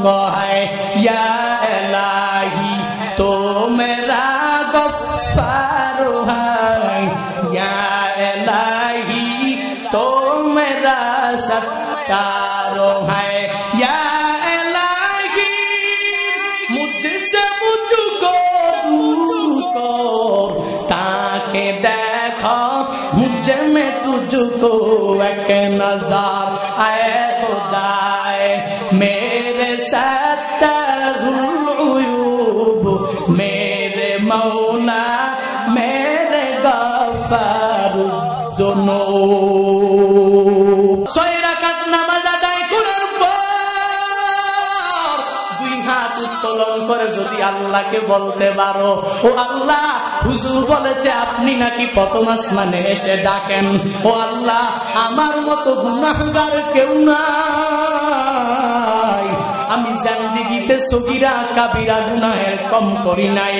को है या इलाही तो मेरा गफ्फार है या इलाही तो मेरा सत्तार है या इलाही मुझसे मुझको दूर को ताकि देखो मुझे में तुझको एक नजर आए खुदाए मेरे सत्तरुल मेरे मौला मेरे गफ्फार दोनों 6 রাকাত নামাজ আদায় করার পর 2 হাত উত্তোলন করে যদি আল্লাহকে বলতে পারো ও আল্লাহ হুজুর বলেছে আপনি নাকি প্রথম আসমানে এসে ডাকেন ও আল্লাহ আমার মতো গুনাহগার কেউ নাই আমি জিন্দেগিতে সগীরা কাবিরা গুনাহের কম করি নাই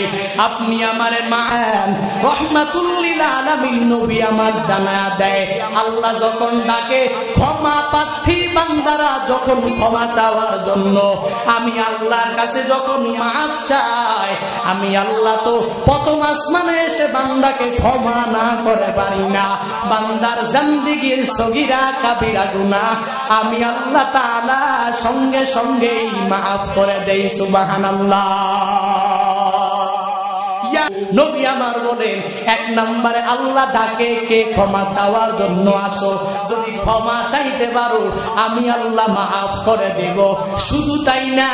আপনি আমারে মাআন রাহমাতুল লিল আলামিন নবী আমার জানায়া দেয় আল্লাহ যখন ডাকে ক্ষমা প্রার্থী বান্দারা যখন ক্ষমা চাওয়ার জন্য আমি আল্লাহর কাছে যখন মাফ চাই আমি আল্লাহ তো প্রথম আসমানে এসে বান্দাকে ক্ষমা না করে পারি না বান্দার জিন্দেগির সগীরা কাবিরা গুনাহ আমি আল্লাহ তাআলা সঙ্গে সঙ্গে মাফ করে দেই সুবহানাল্লাহ নবী আমার বলেন 1 নম্বরে আল্লাহ ডাকে কে ক্ষমা চাওয়ার জন্য আসো যদি ক্ষমা চাইতে পারো আমি আল্লাহ মাফ করে দেব শুধু তাই না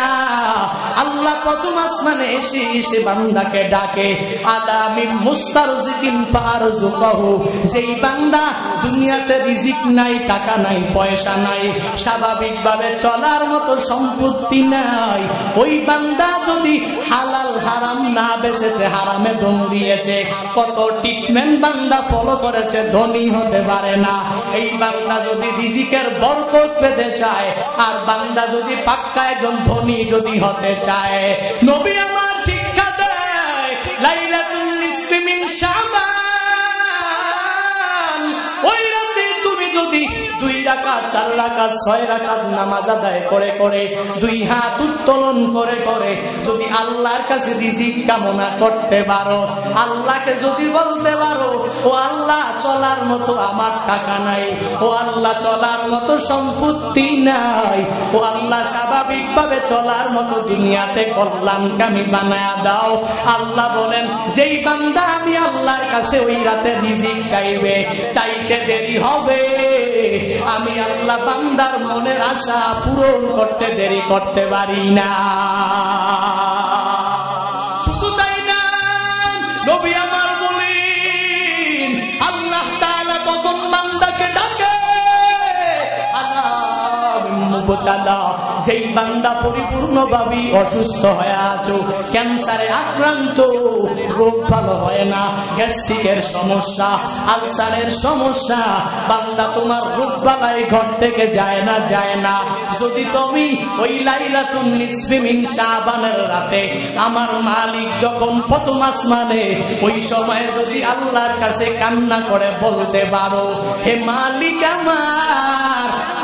আল্লাহ প্রথম আসমানে এসে বান্দাকে ডাকে আলামিন মুস্তারজিকিন ফারজুকাহু যেই বান্দা দুনিয়াতে রিজিক নাই টাকা নাই পয়সা নাই স্বাভাবিকভাবে চলার মতো সম্পত্তি নাই ওই বান্দা যদি হালাল হারাম না বেচেতে হারামে দম দিয়েছে কত ট্রিটমেন্ট বান্দা ফলো করেছে ধনী হতে পারে না এই বান্দা যদি রিজিকের বরকত পেতে চায় আর বান্দা যদি পাক্কা একজন ধনী যদি হতে চায় নবী আমার শিক্ষা দেয় লাইলাতুল নিসফি মিন শাবান ওই রাতে তুমি যদি 2 রাকাত 4 রাকাত 6 রাকাত নামাজ আদায় করে করে 2 হাত উত্তোলন করে করে যদি আল্লাহর কাছে রিজিক কামনা করতে পারো আল্লাহকে যদি বলতে পারো ও আল্লাহ চলার মতো আমার টাকা নাই ও আল্লাহ চলার মতো সম্পত্তি নাই ও আল্লাহ স্বাভাবিকভাবে চলার মতো দুনিয়াতে কল্যাণকামী বানায়া দাও আল্লাহ বলেন যেই বান্দা আমি আল্লাহর কাছে ওই রাতে রিজিক চাইবে চাইতে দেরি হবে আমি আল্লাহ বান্দার মনের আশা পূরণ করতে দেরি করতে পারি না শুধু তাই না নবী আমার বলেন আল্লাহ তাআলা কখন বান্দাকে ডাকে যেই বান্দা পরিপূর্ণভাবে অসুস্থ হয়ে আছো ক্যান্সারে আক্রান্ত রোগ ভালো হয় না গ্যাস্ট্রিকের সমস্যা আলসারের সমস্যা বান্দা তোমার রোগ বালাই ঘর থেকে যায় না যদি তুমি ওই লাইলাতুন নিসফি মিন শাবানের রাতে আমার মালিক যখন প্রথম আসমানে ওই সময় যদি আল্লাহর কাছে কান্না করে বলতে পারো হে মালিক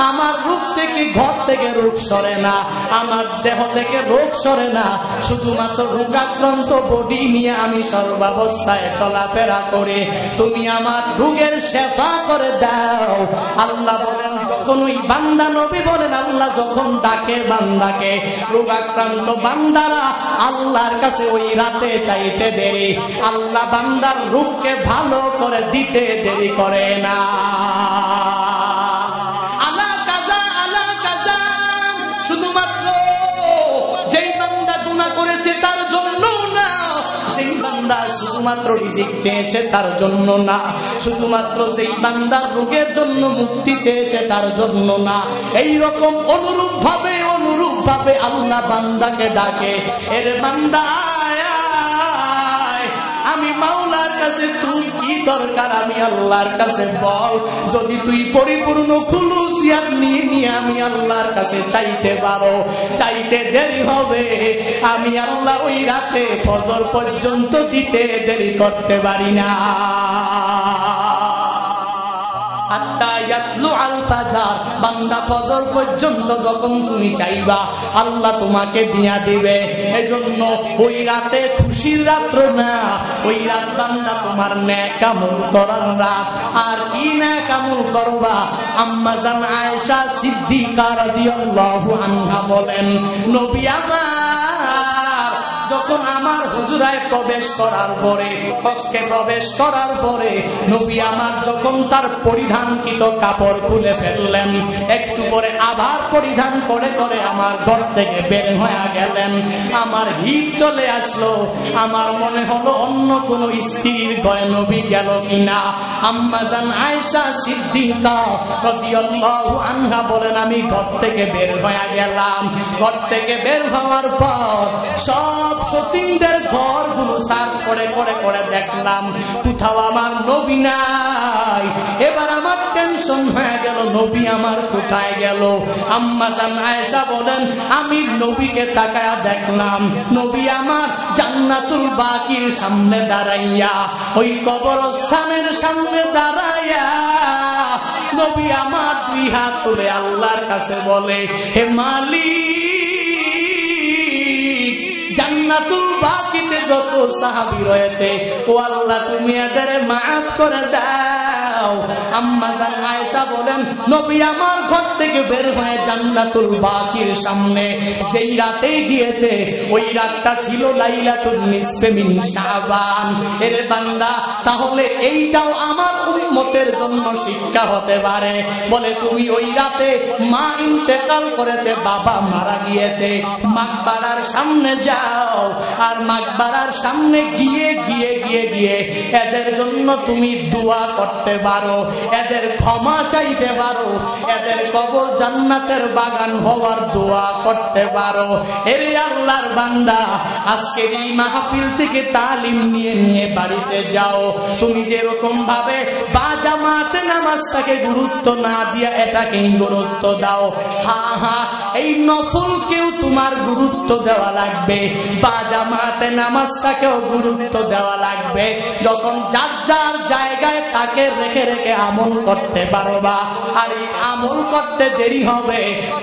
আমার রূপ থেকে ঘর থেকে রোগ সরে না আমার দেহ থেকে রোগ সরে না শুধুমাত্র রোগাক্রান্ত বডি নিয়ে আমি সর্বাবস্থায় চলাফেরা করে তুমি আমার রোগের সেবা করে দাও আল্লাহ বলেন যখন ওই বান্দা নবী বলেন আল্লাহ যখন ডাকে বান্দাকে রোগাক্রান্ত বান্দারা আল্লাহর কাছে ওই রাতে চাইতে দেরি আল্লাহ বান্দার রোগকে ভালো করে দিতে দেরি করে না শুধুমাত্র যেই বান্দা গুনাহ করেছে তার জন্য না সেই বান্দা শুধুমাত্র রিজিক চেয়েছে তার জন্য না শুধুমাত্র যেই বান্দার রোগের জন্য মুক্তি চেয়েছে তার জন্য না এই রকম অনুরূপ ভাবে আল্লাহ বান্দাকে ডাকে এর বান্দা আমি মাওলার কাছে তুই কি দরকার আমি আল্লাহর কাছে বল যদি তুই পরিপূর্ণ খুলুসিয়াত নিয়ে আমি আল্লাহর কাছে চাইতে পারো চাইতে দেরি হবে আমি আল্লাহ ওই রাতে ফজর পর্যন্ত দিতে দেরি করতে পারি না হাত্তা ইয়াতলু আল ফাজর, বান্দা ফজর পর্যন্ত যখন তুমি চাইবা আল্লাহ তোমাকে দিয়া দিবে। এজন্য ওই রাতে খুশির রাত্র না, ওই রাত বান্দা তোমার নেক আমল করার রাত। আর কি নেক আমল করবা? আম্মা জান আয়েশা সিদ্দিকা রাদিয়াল্লাহু আনহা বলেন, নবী আমার যখন আমার হুজুরায় প্রবেশ করার পরে, কক্ষে প্রবেশ করার পরে নবী আমার যখন তার পরিধানকৃত কাপড় খুলে ফেললেন, একটু পরে আবার পরিধান করে করে আমার ঘর থেকে বের হয়ে গেলেন। আমার হিত চলে আসলো, আমার মনে হলো অন্য কোন স্ত্রীর ঘরে নবী গেল কিনা। আম্মা জান আয়েশা সিদ্দিকা রাদিয়াল্লাহু আনহা বলেন, আমি ঘর থেকে বের হয়ে গেলাম। ঘর থেকে বের হওয়ার পর সব সতীনদের ঘরগুলো সার্চ করে করে করে দেখলাম, কোথাও আমার নবী নাই। এবার আমার টেনশন হয়ে গেল, নবী আমার কোথায় গেল? আম্মা জান আয়েশা বলেন, আমি নবীকে তাকায়া দেখলাম, নবী আমার জান্নাতুল বাকির সামনে দাঁড়াইয়া, ওই কবরস্থানের সামনে দাঁড়াইয়া নবী আমার দুই হাত তুলে আল্লাহর কাছে বলে, হে মালিক, জান্নাতুল বাকিতে যত সাহাবী রয়েছে ও আল্লাহ তুমি এদের মাফ করে দাও। আম্মা জান আয়েশা বলেন, নবী আমার ঘর থেকে বের হয়ে জান্নাতুল বাকির সামনে সেই রাতে গিয়েছে, ওই রাতটা ছিল লাইলাতুন নিসফে মিন শাবান। এর বান্দা, তাহলে এইটাও আমার উম্মতের জন্য শিক্ষা হতে পারে। বলে তুমি ওই রাতে মা ইন্তেকাল করেছে, বাবা মারা গিয়েছে, মাকবারার সামনে যাও, আর মাকবারার সামনে গিয়ে গিয়ে গিয়ে গিয়ে এদের জন্য তুমি দোয়া করতে পারো, এদের ক্ষমা চাইতে পারো, এদের কবর জান্নাতের বাগান হওয়ার দোয়া করতে পারো। এরে আল্লাহর বান্দা, আজকের এই মাহফিল থেকে তালিম নিয়ে নিয়ে বাড়িতে যাও। তুমি যেরকম ভাবে বা জামাতে নামাজটাকে গুরুত্ব না দিয়া এটাকেই গুরুত্ব দাও, হ্যাঁ হ্যাঁ এই নফলকেও তোমার গুরুত্ব দেওয়া লাগবে, বা জামাতে নামাজটাকেও গুরুত্ব দেওয়া লাগবে। যখন যার যার জায়গায় তাকে রেখে রেখে আমল করতে পারবা, আর এই আমল করতে দেরি হবে,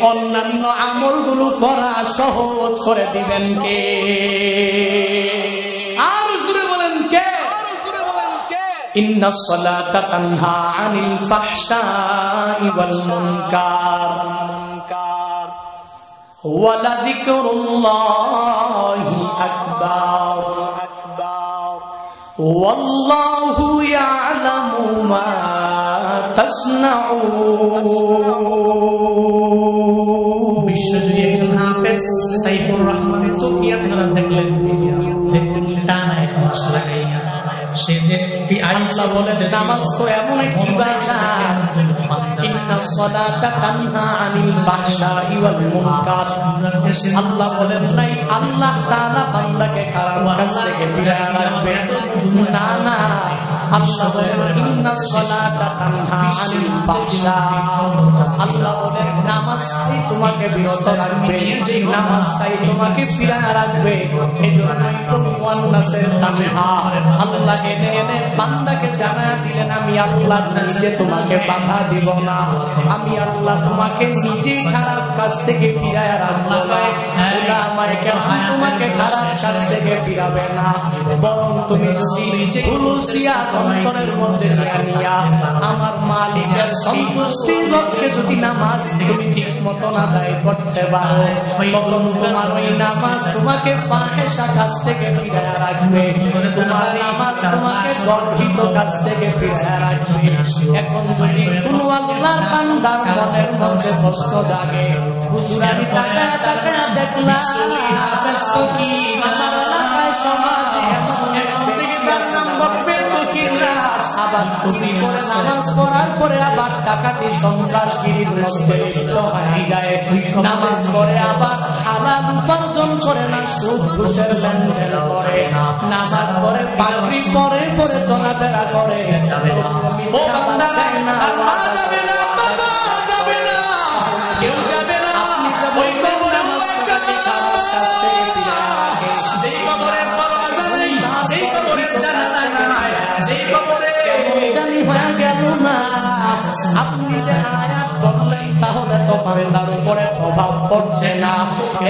অন্যান্য আমলগুলো করা সহজ করে দিবেন কে? আর জোরে বলেন কে? ইন্নাস সালাতা তানহা আনিল ফাহশাই ওয়াল মুনকার ওয়া লাযিকরুল্লাহি আকবার ওয়াল্লাহু ইয়ালামু মা তাসনাউন। বিশ্বজুড়ে একজন হাফেজ সাইফুর রহমান সুফি আপনারা দেখলেন, টানা এক মাস লাগাই সে যে আল্লাহ বলে নামাজ তো এমন একটি ইবাদত, ইন্নাস সালাতা তানহা আনিল ফাহশাই ওয়াল মুনকার। আল্লাহ বলেন নাই আল্লাহ তাআলা বান্দাকে খারাপ কাজ থেকে ফিরিয়ে রাখবে, না না, আল্লাহ বলেন ইন্নাস সালাতা তানহা আনিল ফাহশা। আল্লাহ বলেন নামাজটাই তোমাকে বিরত রাখবে, নামাজটাই তোমাকে ফিরিয়ে রাখবে। এজন্যই তো মুয়ান্নাসের তানহা আল্লাহ এনে এনে বান্দাকে জানায়া দিলেন, আমি আল্লাহ নিজে তোমাকে বাধা দিব না, আমি আল্লাহ তোমাকে নিজে খারাপ কাজ থেকে ফিরিয়ে রাখবো। উলামায়ে কেরাম তোমাকে খারাপ কাজ থেকে ফিরাবে না, বরং তুমি নিজে হুলুসিয়া অন্তরের মধ্যে নিয়া আমার মালিকের সন্তুষ্টির লক্ষ্যে যদি নামাজ তুমি ঠিক মতন আদায় করতে পারো, তখন তোমার ওই নামাজ তোমাকে ফাহিশা কাজ থেকে ফিরিয়ে রাখবে, তোমার নামাজ তোমাকে গর্হিত কাজ থেকে ফিরিয়ে রাখবে। এখন যদি কোনো আল্লাহর বান্দার মনের মধ্যে প্রশ্ন জাগে, হুজুর আমি তাকায়া তাকায়া দেখলাম কি আমার এলাকায় সমাজে আবার চুরি করে নামাজ পড়ার পরে আবার ডাকাতি সন্ত্রাসগিরির মধ্যে লিপ্ত হয়ে যায়, নামাজ পড়ে আবার হালাল উপার্জন করে না, সুদ ঘুষের লেনদেন করে, নামাজ পড়ে পাগড়ি পরে পরে চলাফেরা করে, ও বান্দা দেয় না, কেউ যাবে না, ওই কবরে সেই কবরের দরজা নেই, সেই কবরের জানালা নাই, সেই কবরে জানি হয়ে গেল না, আপনি যে আয়াত বললেন তাহলে তো বান্দার উপরে প্রভাব পড়ছে না।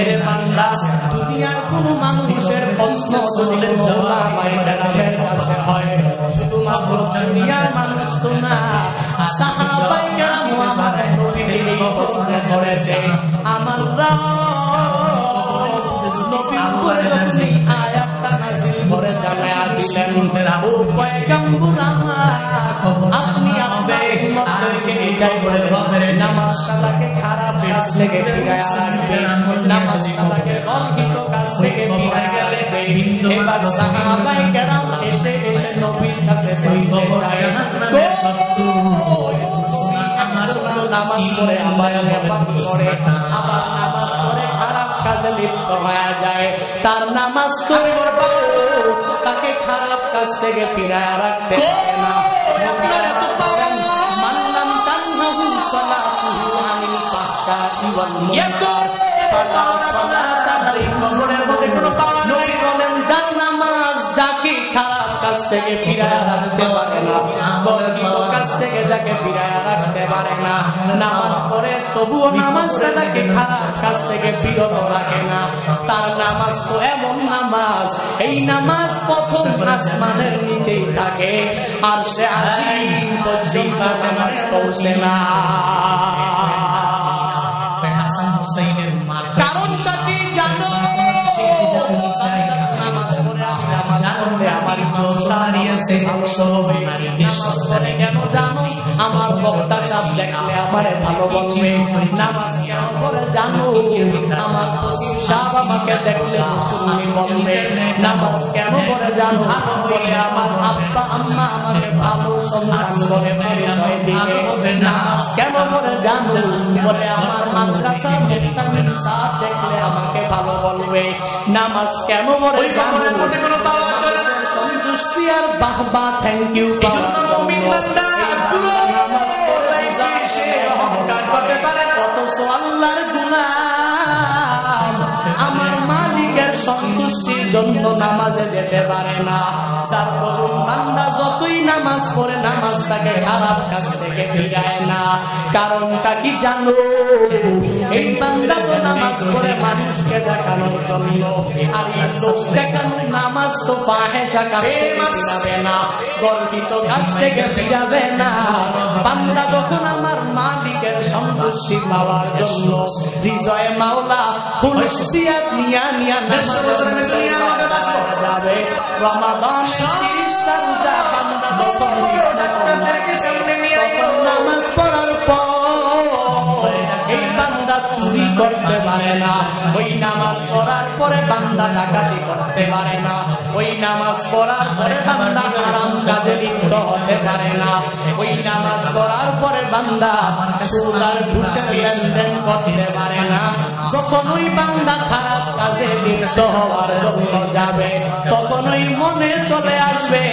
এর বান্দা দুনিয়ার কোন মানুষের প্রশ্ন যদি মওলা মাইকেরামের কাছে হয়, শুধুমাত্র দুনিয়ার মানুষ তো না, সাহাবায়ে কেরাম আমার নবীর এই প্রশ্নে পড়েছে। আমার নবীর উপরে যখন এই আয়াতটা নাযিল করে জানায়া দিলেন, ও পয়গম্বর আমার, আপনি আপনার উম্মতকে এটাই বলেন, নামাজটা তাকে খারাপ কাজ থেকে ফিরায় রাখবেন, নামাজটা তাকে গর্হিত কাজ থেকে ফিরায় রাখবেন। এবার সাহাবায়ে কেরাম এসে এসে নবীর কাছে বলতে চায়, নামাজ পড়ে আবার নেফাক করে, আবার নামাজ পড়ে খারাপ কাজে লিপ্ত হয়ে যায়, তার নামাজ তো তাকে খারাপ কাজ থেকে ফিরায় রাখতে পারে না। মানলাম তানহাহু সালাতুহু আনিল ফাহশাই ওয়াল মুনকার ফালা সালাতা লাহু। কবরের মধ্যে কোনো পাওয়া নাই। বলেন যার নামাজ যাকে খারাপ কাজ থেকে ফিরায় রাখতে পারে না, গর্হিত কাজ থেকে যাকে ফিরায় রাখতে পারে না, নামাজ পড়ে তবুও নামাজটা তাকে খারাপ কাজ থেকে বিরত রাখে না, তার নামাজ তো এমন নামাজ, এই নামাজ প্রথম আসমানের নিচেই থাকে, আর সে আজিম পর্যন্ত নামাজ পৌঁছে না। কারণটা কি জানো? কেন জানো? আমার বক্তা সাহেব দেখলে আমারে ভালো বলবে। নামাজ কেন করে জানো? আমার ফকির সাহেব আমাকে দেখলে মুসলমান বলবে। নামাজ কেন করে জানো? বলে আমার আব্বা আম্মা আমাকে ভালো সন্তান বলে পরিচয় দিবে। নামাজ কেন করে জানো? বলে আমার মাদ্রাসার মুত্তাকিন সাহেব দেখলে আমাকে ভালো বলবে। নামাজ কেন করে জানো? কোনো পাওয়া চলে না, সন্তুষ্টি আর বাহবা থ্যাংক ইউ পাওয়ার মুমিন বান্দা পুরো নামাজ পড়লে সে অহংকার করতে পারে, অথচ আল্লাহর গোলাম আমার মালিকের সন্তুষ্টির জন্য নামাজে যেতে পারে না। যার দরুন বান্দা যতই নামাজ পড়ে নামাজ তাকে খারাপ কাজ থেকে ফিরায় না। কারণটা কি জানো? এই বান্দা তো নামাজ পড়ে মানুষকে দেখানোর জন্য, আর এই লোক দেখানোর নামাজ তো ফাহেশা কাজ থেকে ফিরাবে না, গর্হিত কাজ থেকে ফিরাবে না। বান্দা যখন আমার মালিকের সন্তুষ্টি পাওয়ার জন্য হৃদয়ে মাওলা খুশিয়াত নিয়া নিয়া যাবে, রমাদানের 30টা রোজা বান্দা যখন নামাজ পড়ার পর এই বান্দা চুরি করতে পারে না, ওই নামাজ পড়ার পরে বান্দা ডাকাতি করতে পারে না, ওই নামাজ পড়ার পরে বান্দা হারাম কাজে লিপ্ত হতে পারে না, ওই নামাজ পড়ার পরে বান্দা সুদ আর ঘুষের লেনদেন করতে পারে না। যখন ওই বান্দা খারাপ কাজে লিপ্ত হওয়ার জন্য যাবে, তখন ওই মনে চলে আসবে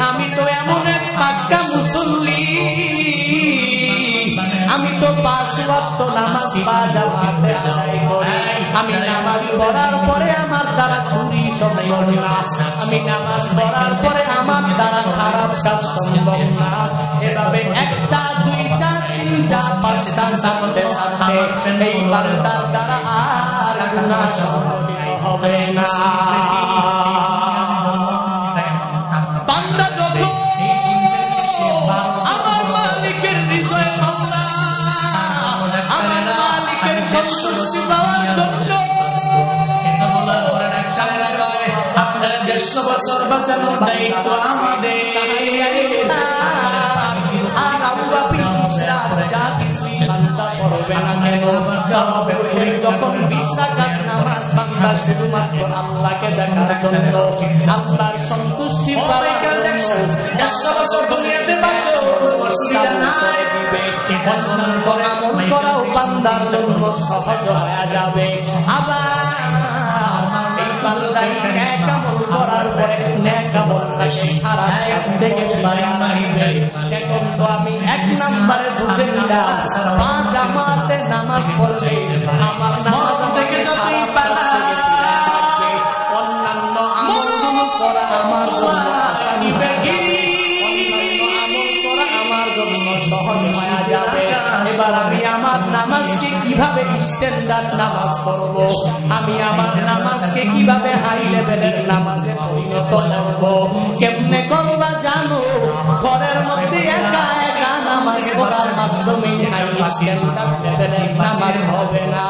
আমি তো এমন এক পাক্কা মুসল্লি, আমি তো 5 ওয়াক্ত নামাজ জামাতে আদায় করি, আমি নামাজ পড়ার পরে আমার দ্বারা চুরি সম্ভব না, আমি নামাজ পড়ার পরে আমার দ্বারা খারাপ কাজ সম্ভব না। এভাবে 1টা 2টা 3টা 5টা 7টে এই বান্দার দ্বারা আর গুনাহ সম্ভব হবে না। বান্দা যখন আমার মালিকের হৃদয়ে মাওলা আমার মালিকের সন্তুষ্টি পাওয়ার জন্য আপনার 150 বছর বাঁচানোর দায়িত্ব আমাদের, আর আমরা বিশ্বাস যা কিছুই বান্দা করবে না কেন, তবে ওই যখন 20 রাকাত নামাজ বান্দা শুধুমাত্র আল্লাহকে দেখার জন্য, আল্লাহর সন্তুষ্টি পাওয়ার জন্য 100 বছর দুনিয়াতে বাঁচো অসুবিধা নাই, অন্যান্য আমল করাও বান্দার জন্য সহজ হয়ে যাবে। আবার এই বান্দাই নেক আমল করার পরে নেক আমলটাকে খারাপ কাজ থেকে বাঁচাবে। এখন তো আমি 1 নম্বরে বুঝে নিলাম, 5 জামাতে নামাজ পড়লে আমার নামাজ থেকে যতই পালা অন্যান্য আমলগুলো করা আমার জন্য আসানি হবে, অন্যান্য আমল করা আমার জন্য সহজ হয়ে যাবে। কিভাবে স্ট্যান্ডার্ড নামাজ পড়ব, আমি আমার নামাজকে কিভাবে হাই লেভেলের নামাজে পরিণত করব, কেমনে করবা জানো? ঘরের মধ্যে একা একা নামাজ পড়ার মাধ্যমে হাই স্ট্যান্ডার্ড লেভেলের নামাজ হবে না।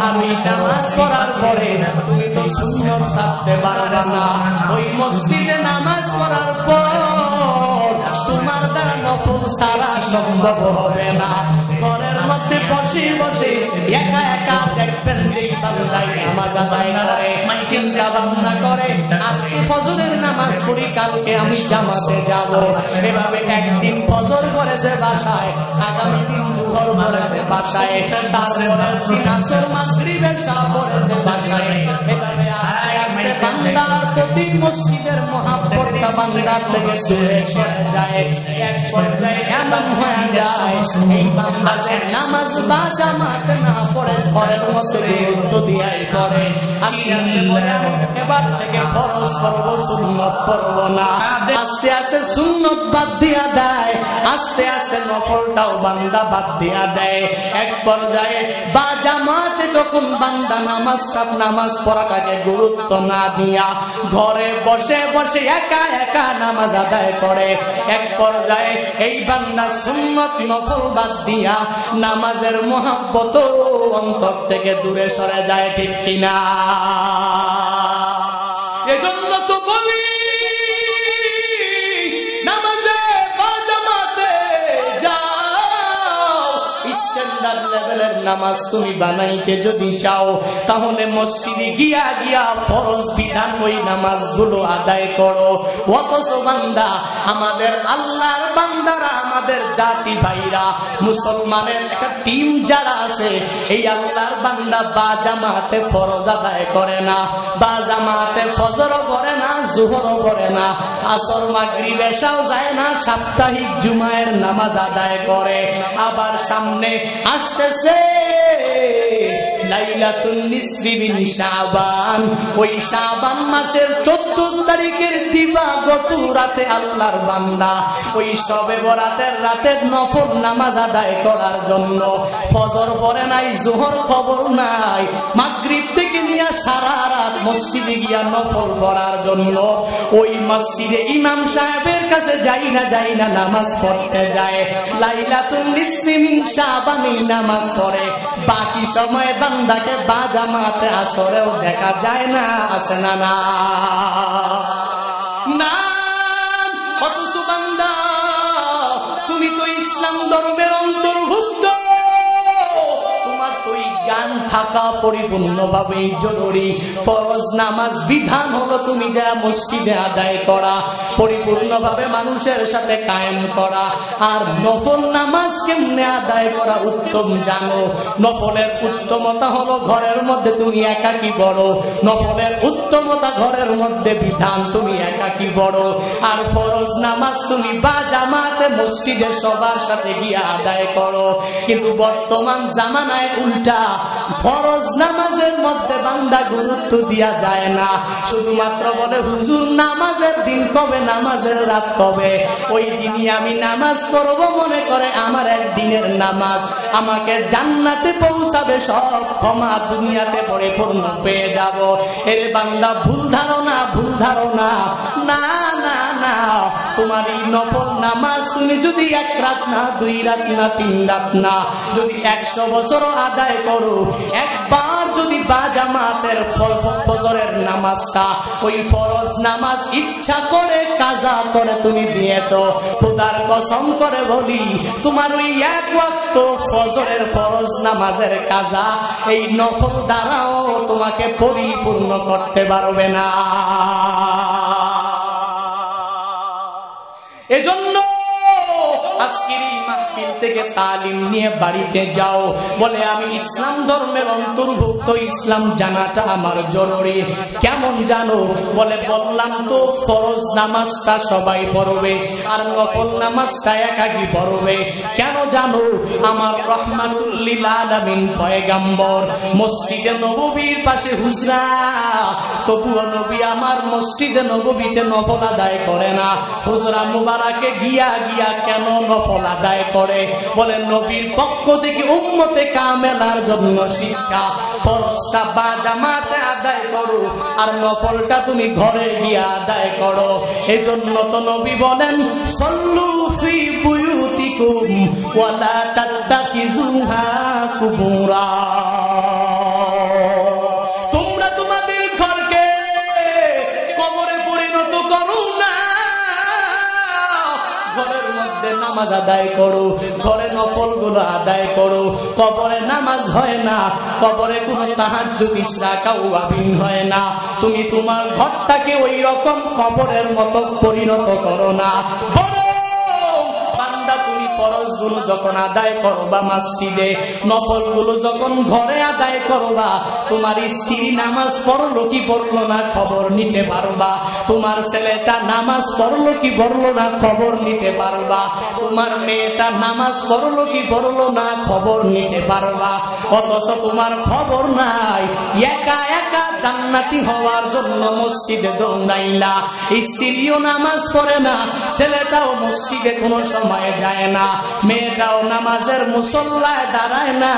আমি নামাজ পড়ার পরে তুমি তো সুন্নত ছাড়তে পারবে না। ওই মসজিদে নামাজ পড়ার পর তোমার দ্বারা নফল ছাড়া সম্ভব হবে না। ঘরের মধ্যে বসে বসে একা একা দেখবেন যে বান্দাই নামাজ আদায় করে, চিন্তা ভাবনা করে আজকে ফজরের নামাজ পড়ি, কালকে আমি জামাতে যাব। এভাবে একদিন ফজর করেছে বাসায়, আগামী দিন জোহর করেছে বাসায়, তারপরের দিন আসর মাগরিব এশা করেছে বাসায়। এভাবে আস্তে আস্তে বান্দার প্রতি মসজিদের মহাব্বতটা বান্দার থেকে দূরে সরে যায়। এক পর্যায়ে এমন হয়ে যায় এই বান্দা যে নামাজ বা জামাত না পড়ে ঘরের মধ্যে গুরুত্ব দিয়াই করে। আস্তে আস্তে বলে এবার থেকে ফরজ পড়ব, সুন্নত পড়ব না। আস্তে আস্তে সুন্নত বাদ দিয়া দেয়, আস্তে আস্তে নফলটাও বান্দা বাদ দিয়া দেয়। এক পর্যায়ে বা জামাতে যখন বান্দা নামাজ পড়াটাকে গুরুত্ব না দিয়া ঘরে বসে বসে একা একা নামাজ আদায় করে, এক পর্যায়ে এই বান্দা সুন্নত নফল বাদ দিয়া নামাজের মহাব্বত অন্তর থেকে দূরে সরে যায়, ঠিক কিনা? এজন্য তো বলি নামাজে বা জামাতে যাও, স্ট্যান্ডার্ড লেভেলের নামাজ তুমি বানাইতে যদি চাও তাহলে মসজিদে গিয়া গিয়া ফরজ বিধান ওই নামাজগুলো আদায় করো। অথচ বান্দা, আমাদের আল্লাহর বান্দারা, আমাদের জাতি ভাইরা, মুসলমানের একটা টিম যারা আছে, এই আল্লাহর বান্দা বা জামাতে ফরজ আদায় করে না, বা জামাতে ফজরও করে না, জোহরও করে না, আসর মাগরিব এশাও যায় না, সাপ্তাহিক জুমায়ের নামাজ আদায় করে। আবার সামনে আসতেছে লাইলাতুন নিসফি মিন শাবান, ওই শাবান মাসের 14 তারিখের দিবাগত রাতে আল্লাহর বান্দা ওই শবে বরাতের রাতে নফল নামাজ আদায় করার জন্য ফজর পড়ে নাই, জোহর খবর নাই, মাগরিব থেকে নিয়ে সারা রাত মসজিদে গিয়া নফল পড়ার জন্য ওই মসজিদে ইমাম সাহেবের কাছে যাই না নামাজ পড়তে যায়। লাইলাতুন নিসফি মিন শাবান নামাজ পড়ে, বাকি সময় বান্দাকে বা জামাতে আসরেও দেখা যায় না, আছে না? না, অথচ বান্দা তুমি তো ইসলাম ধর্মের অন্তর্ভুক্ত, তোমার তো জ্ঞান থাকা পরিপূর্ণভাবে জরুরি। ফরজ নামাজ বিধান হলো তুমি যা মসজিদে আদায় করা, পরিপূর্ণভাবে মানুষের সাথে কায়েম করা। আর নফল নামাজ কেমনে আদায় করা উত্তম জানো? নফলের উত্তমতা হলো ঘরের মধ্যে তুমি একাকী পড়ো, নফলের উত্তমতা ঘরের মধ্যে বিধান তুমি একাকী পড়ো। আর ফরজ নামাজ তুমি বা জামাতে মসজিদে সবার সাথে গিয়ে আদায় করো। কিন্তু বর্তমান জামানায় উল্টা, ফরজ নামাজের মধ্যে বান্দা গুরুত্ব দিয়া যায় না, শুধুমাত্র বলে হুজুর নামাজের দিন কবে, নামাজের রাত কবে, ওই দিনই আমি নামাজ পড়বো, মনে করে আমার একদিনের নামাজ আমাকে জান্নাতে পৌঁছাবে, সব ক্ষমা দুনিয়াতে পরিপূর্ণ পেয়ে যাব। এর বান্দা ভুল ধারণা, না না না, তোমার এই নফল নামাজ তুমি যদি 1 রাত না, 2 রাত না, 3 রাত না, যদি 100 বছরও আদায় করো, একবার যদি বা জামাতের ফজরের নামাজটা, ওই ফরজ নামাজ ইচ্ছা করে কাজা করে তুমি দিয়েছো, খোদার কসম করে বলি তোমার ওই 1 ওয়াক্ত ফজরের ফরজ নামাজের কাজা এই নফল দ্বারাও তোমাকে পরিপূর্ণ করতে পারবে না। এজন্য আজকের এই মাহফিল থেকে তালিম নিয়ে বাড়িতে যাও। বলে আমি ইসলাম ধর্মের অন্তর্ভুক্ত, ইসলাম জানাটা আমার জরুরি। কেমন জানো? বলে বললাম তো ফরজ নামাজটা সবাই পড়বে আর নফল নামাজটা একাকী পড়বে। কেন জানো? আমার রহমাতুল লিল আলামিন পয়গম্বর মসজিদে নববীর পাশে হুজরা, তবুও নবী আমার মসজিদে নববীতে নফল আদায় করে না। হুজরা মুবারকে গিয়া গিয়া কেন নফল আদায় করে? বলে নবীর পক্ষ থেকে উম্মতে কামেলার জন্য শিক্ষা, ফরজটা বা জামাতে আদায় করো আর নফলটা তুমি ঘরে গিয়া আদায় করো। এজন্য তো নবী বলেন সল্লু ফি বুয়ুতিকুম ওয়ালা তাত্তাখিযুহা কুবুরা। তোমরা তোমাদের ঘরকে কবরে পরিণত করো না, ঘরের মধ্যে নামাজ আদায় করো, ঘরে নফল গুলো আদায় করো। কবরে নামাজ হয় না, কবরে কোনো তাহাজ্জুদ ইশরাক আওয়াবিন হয় না। তুমি তোমার ঘরটাকে ওই রকম কবরের মতো পরিণত করো না। ফরজ গুলো যখন আদায় করবা মসজিদে, নফল গুলো যখন ঘরে আদায় করবা, তোমার স্ত্রী নামাজ পড়লো কি পড়লো না খবর নিতে পারবা। তোমার ছেলেটা নামাজ পড়লো কি পড়লো না খবর নিতে পারবা। তোমার মেয়েটা নামাজ পড়লো কি পড়লো না খবর নিতে পারবা। অথচ তোমার খবর নাই, একা একা জান্নাতি হওয়ার জন্য মসজিদে দৌড়াইলা। স্ত্রীও নামাজ পড়ে না, ছেলেটাও মসজিদে কোনো সময় যায় না, মেয়েটাও নামাজের মুসল্লায় দাঁড়ায় না।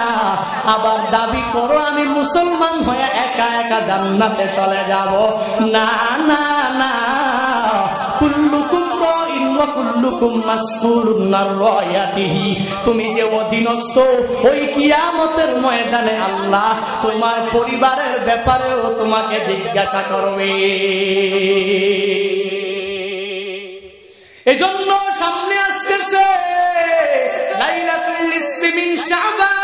আবার দাবি করো আমি মুসলমান হয়ে একা একা জান্নাতে চলে যাব। না না না, কুল্লুকুম রাইন ওয়া কুল্লুকুম মাসউলুন আন রায়াতিহি। তুমি যে অধীনস্থ, ওই কিয়ামতের ময়দানে আল্লাহ তোমার পরিবারের ব্যাপারেও তোমাকে জিজ্ঞাসা করবে। এজন্য সামনে আসতেছে লাইলাতুল নিসফি মিন শাবান।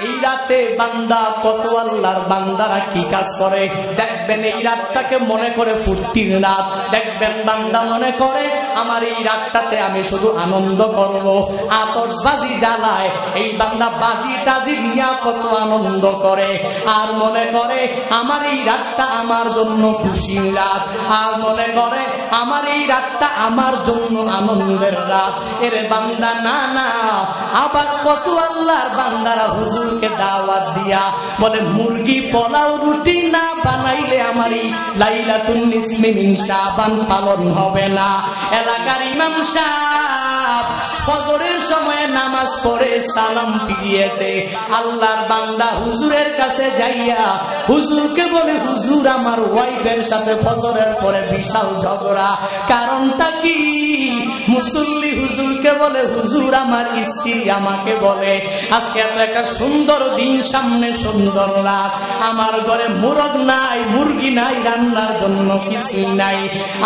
এই রাতে বান্দা কত আল্লাহর বান্দারা কি কাজ করে দেখবেন। এই রাতটাকে মনে করে ফুর্তির রাত। দেখবেন বান্দা মনে করে আমার এই রাতটাতে আমি শুধু আনন্দ করব, আতশবাজি জ্বালায়। এই বান্দা বাজি টাজি নিয়ে কত আনন্দ করে, আর মনে করে আমার এই রাতটা আমার জন্য খুশির রাত, আর মনে করে আমার এই রাতটা আমার জন্য আনন্দের রাত। এর বান্দা না না, আবার কত আল্লাহর বান্দারা হুজুরকে দাওয়াত দিয়া বলে মুরগি পোলাও রুটি না বানাইলে আমার এই লাইলাতুন নিসফি মিন শাবান পালন হবে না। এলাকার ইমাম সাহেব ফজরের সময় নামাজ পড়ে সালাম ফিরিয়েছে। আল্লাহর বান্দা হুজুরের কাছে যাইয়া হুজুরকে বলে হুজুর আমার ওয়াইফের সাথে ফজরের পরে বিশাল ঝগড়া, কারণটা কি? মুসল্লি হুজুরকে বলে হুজুর আমার স্ত্রী আমাকে বলে আজকে এত একটা সুন্দর দিন সামনে, সুন্দর রাত, আমার ঘরে মুরগ নাই, মুরগি নাই, রান্নার জন্য কিছু নাই,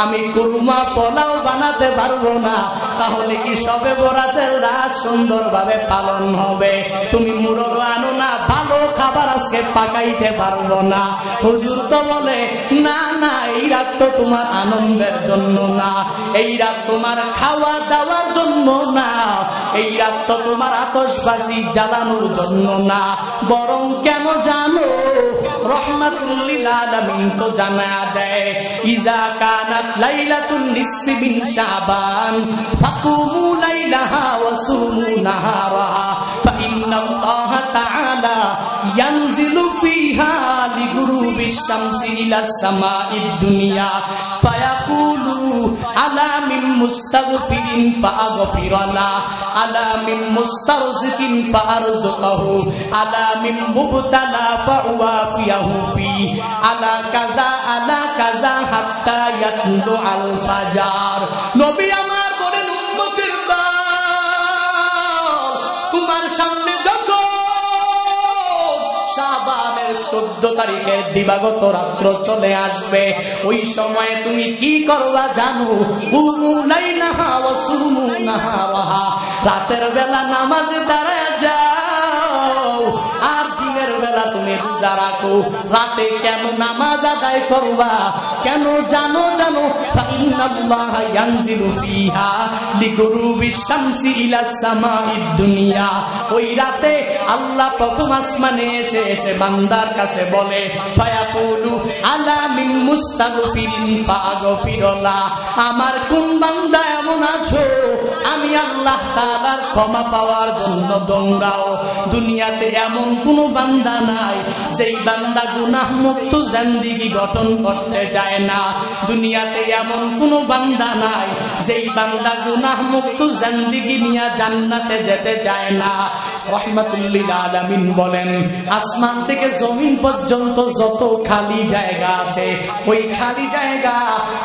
আমি কুরমা পোলাও বানাতে পারবো না, তাহলে কি সবে বরাতের রাত সুন্দরভাবে পালন হবে? তুমি মুরগ আনো না, ভালো খাবার আজকে পাকাইতে পারবো না। হুজুর তো বলে না না, এই রাত তো তোমার আনন্দের জন্য না, এই রাত তোমার খাওয়া দাওয়ার জন্য না, এই রাত তো তোমার আতশবাজি জ্বালানোর জন্য না, বরং কেন জানো? রহমাতুল লিল আলামিন তো জানা দেয় ইজা কানাত লাইলাতুন নিসফি মিন শাবান ফাকুমু লাইলাহা ওয়া সুমু নাহারাহা ফাইন্নাল্লাহা তাআলা ইয়ানজিলু ফিহা লিগুরুবিশ শামসি ইলাস সামাঈদ দুনিয়া ফায়াকুলু আলা মিন মুস্তাগফিরিন ফাআগফিরানা আলা মিন মুস্তারজিকিন ফাআরযুকাহু আলা মিন মুবতালা ফাউয়াফিয়াহু ফি আলা কাযা হাত্তা ইয়াতলু আল ফাজার। নবী আমার বলেন উম্মতের দল, তোমার সামনে যখন শাবানের 14 তারিখের দিবাগত রাত্র চলে আসবে, ওই সময় তুমি কি করবা জানো? কুমু লাইলাহা ওয়া সুমু নাহারাহা, রাতের বেলা নামাজে দাঁড়ায় যাও, আর দিনের বেলা তুমি রোজা রাখো। রাতে কেন নামাজ আদায় করবা? কেন জানো জানো ফাইন্নাল্লাহা ইয়ানজিলু ফিহা লিগুরুবিশ শামসি ইলাস সামাইদ দুনিয়া। ওই রাতে আল্লাহ প্রথম আসমানে এসে এসে বান্দার কাছে বলে ফায়াকুলু আলা মিন মুস্তাগফিরিন ফাগফিরুল্লাহ, আমার কোন বান্দা এমন আছো আমি আল্লাহ তাআলার ক্ষমা পাওয়ার জন্য দৌড়াও। দুনিয়াতে এমন কোন বান্দা নাই যেই বান্দা গুনাহ মুক্ত জিন্দেগি গঠন করতে চায় না। দুনিয়াতে এমন কোন বান্দা নাই যেই বান্দা গুনাহ মুক্ত জিন্দেগি নিয়ে জান্নাতে যেতে চায় না। রাহমাতুল লিল আলামিন বলেন, আসমান থেকে জমিন পর্যন্ত যত খালি জায়গা আছে, ওই খালি জায়গা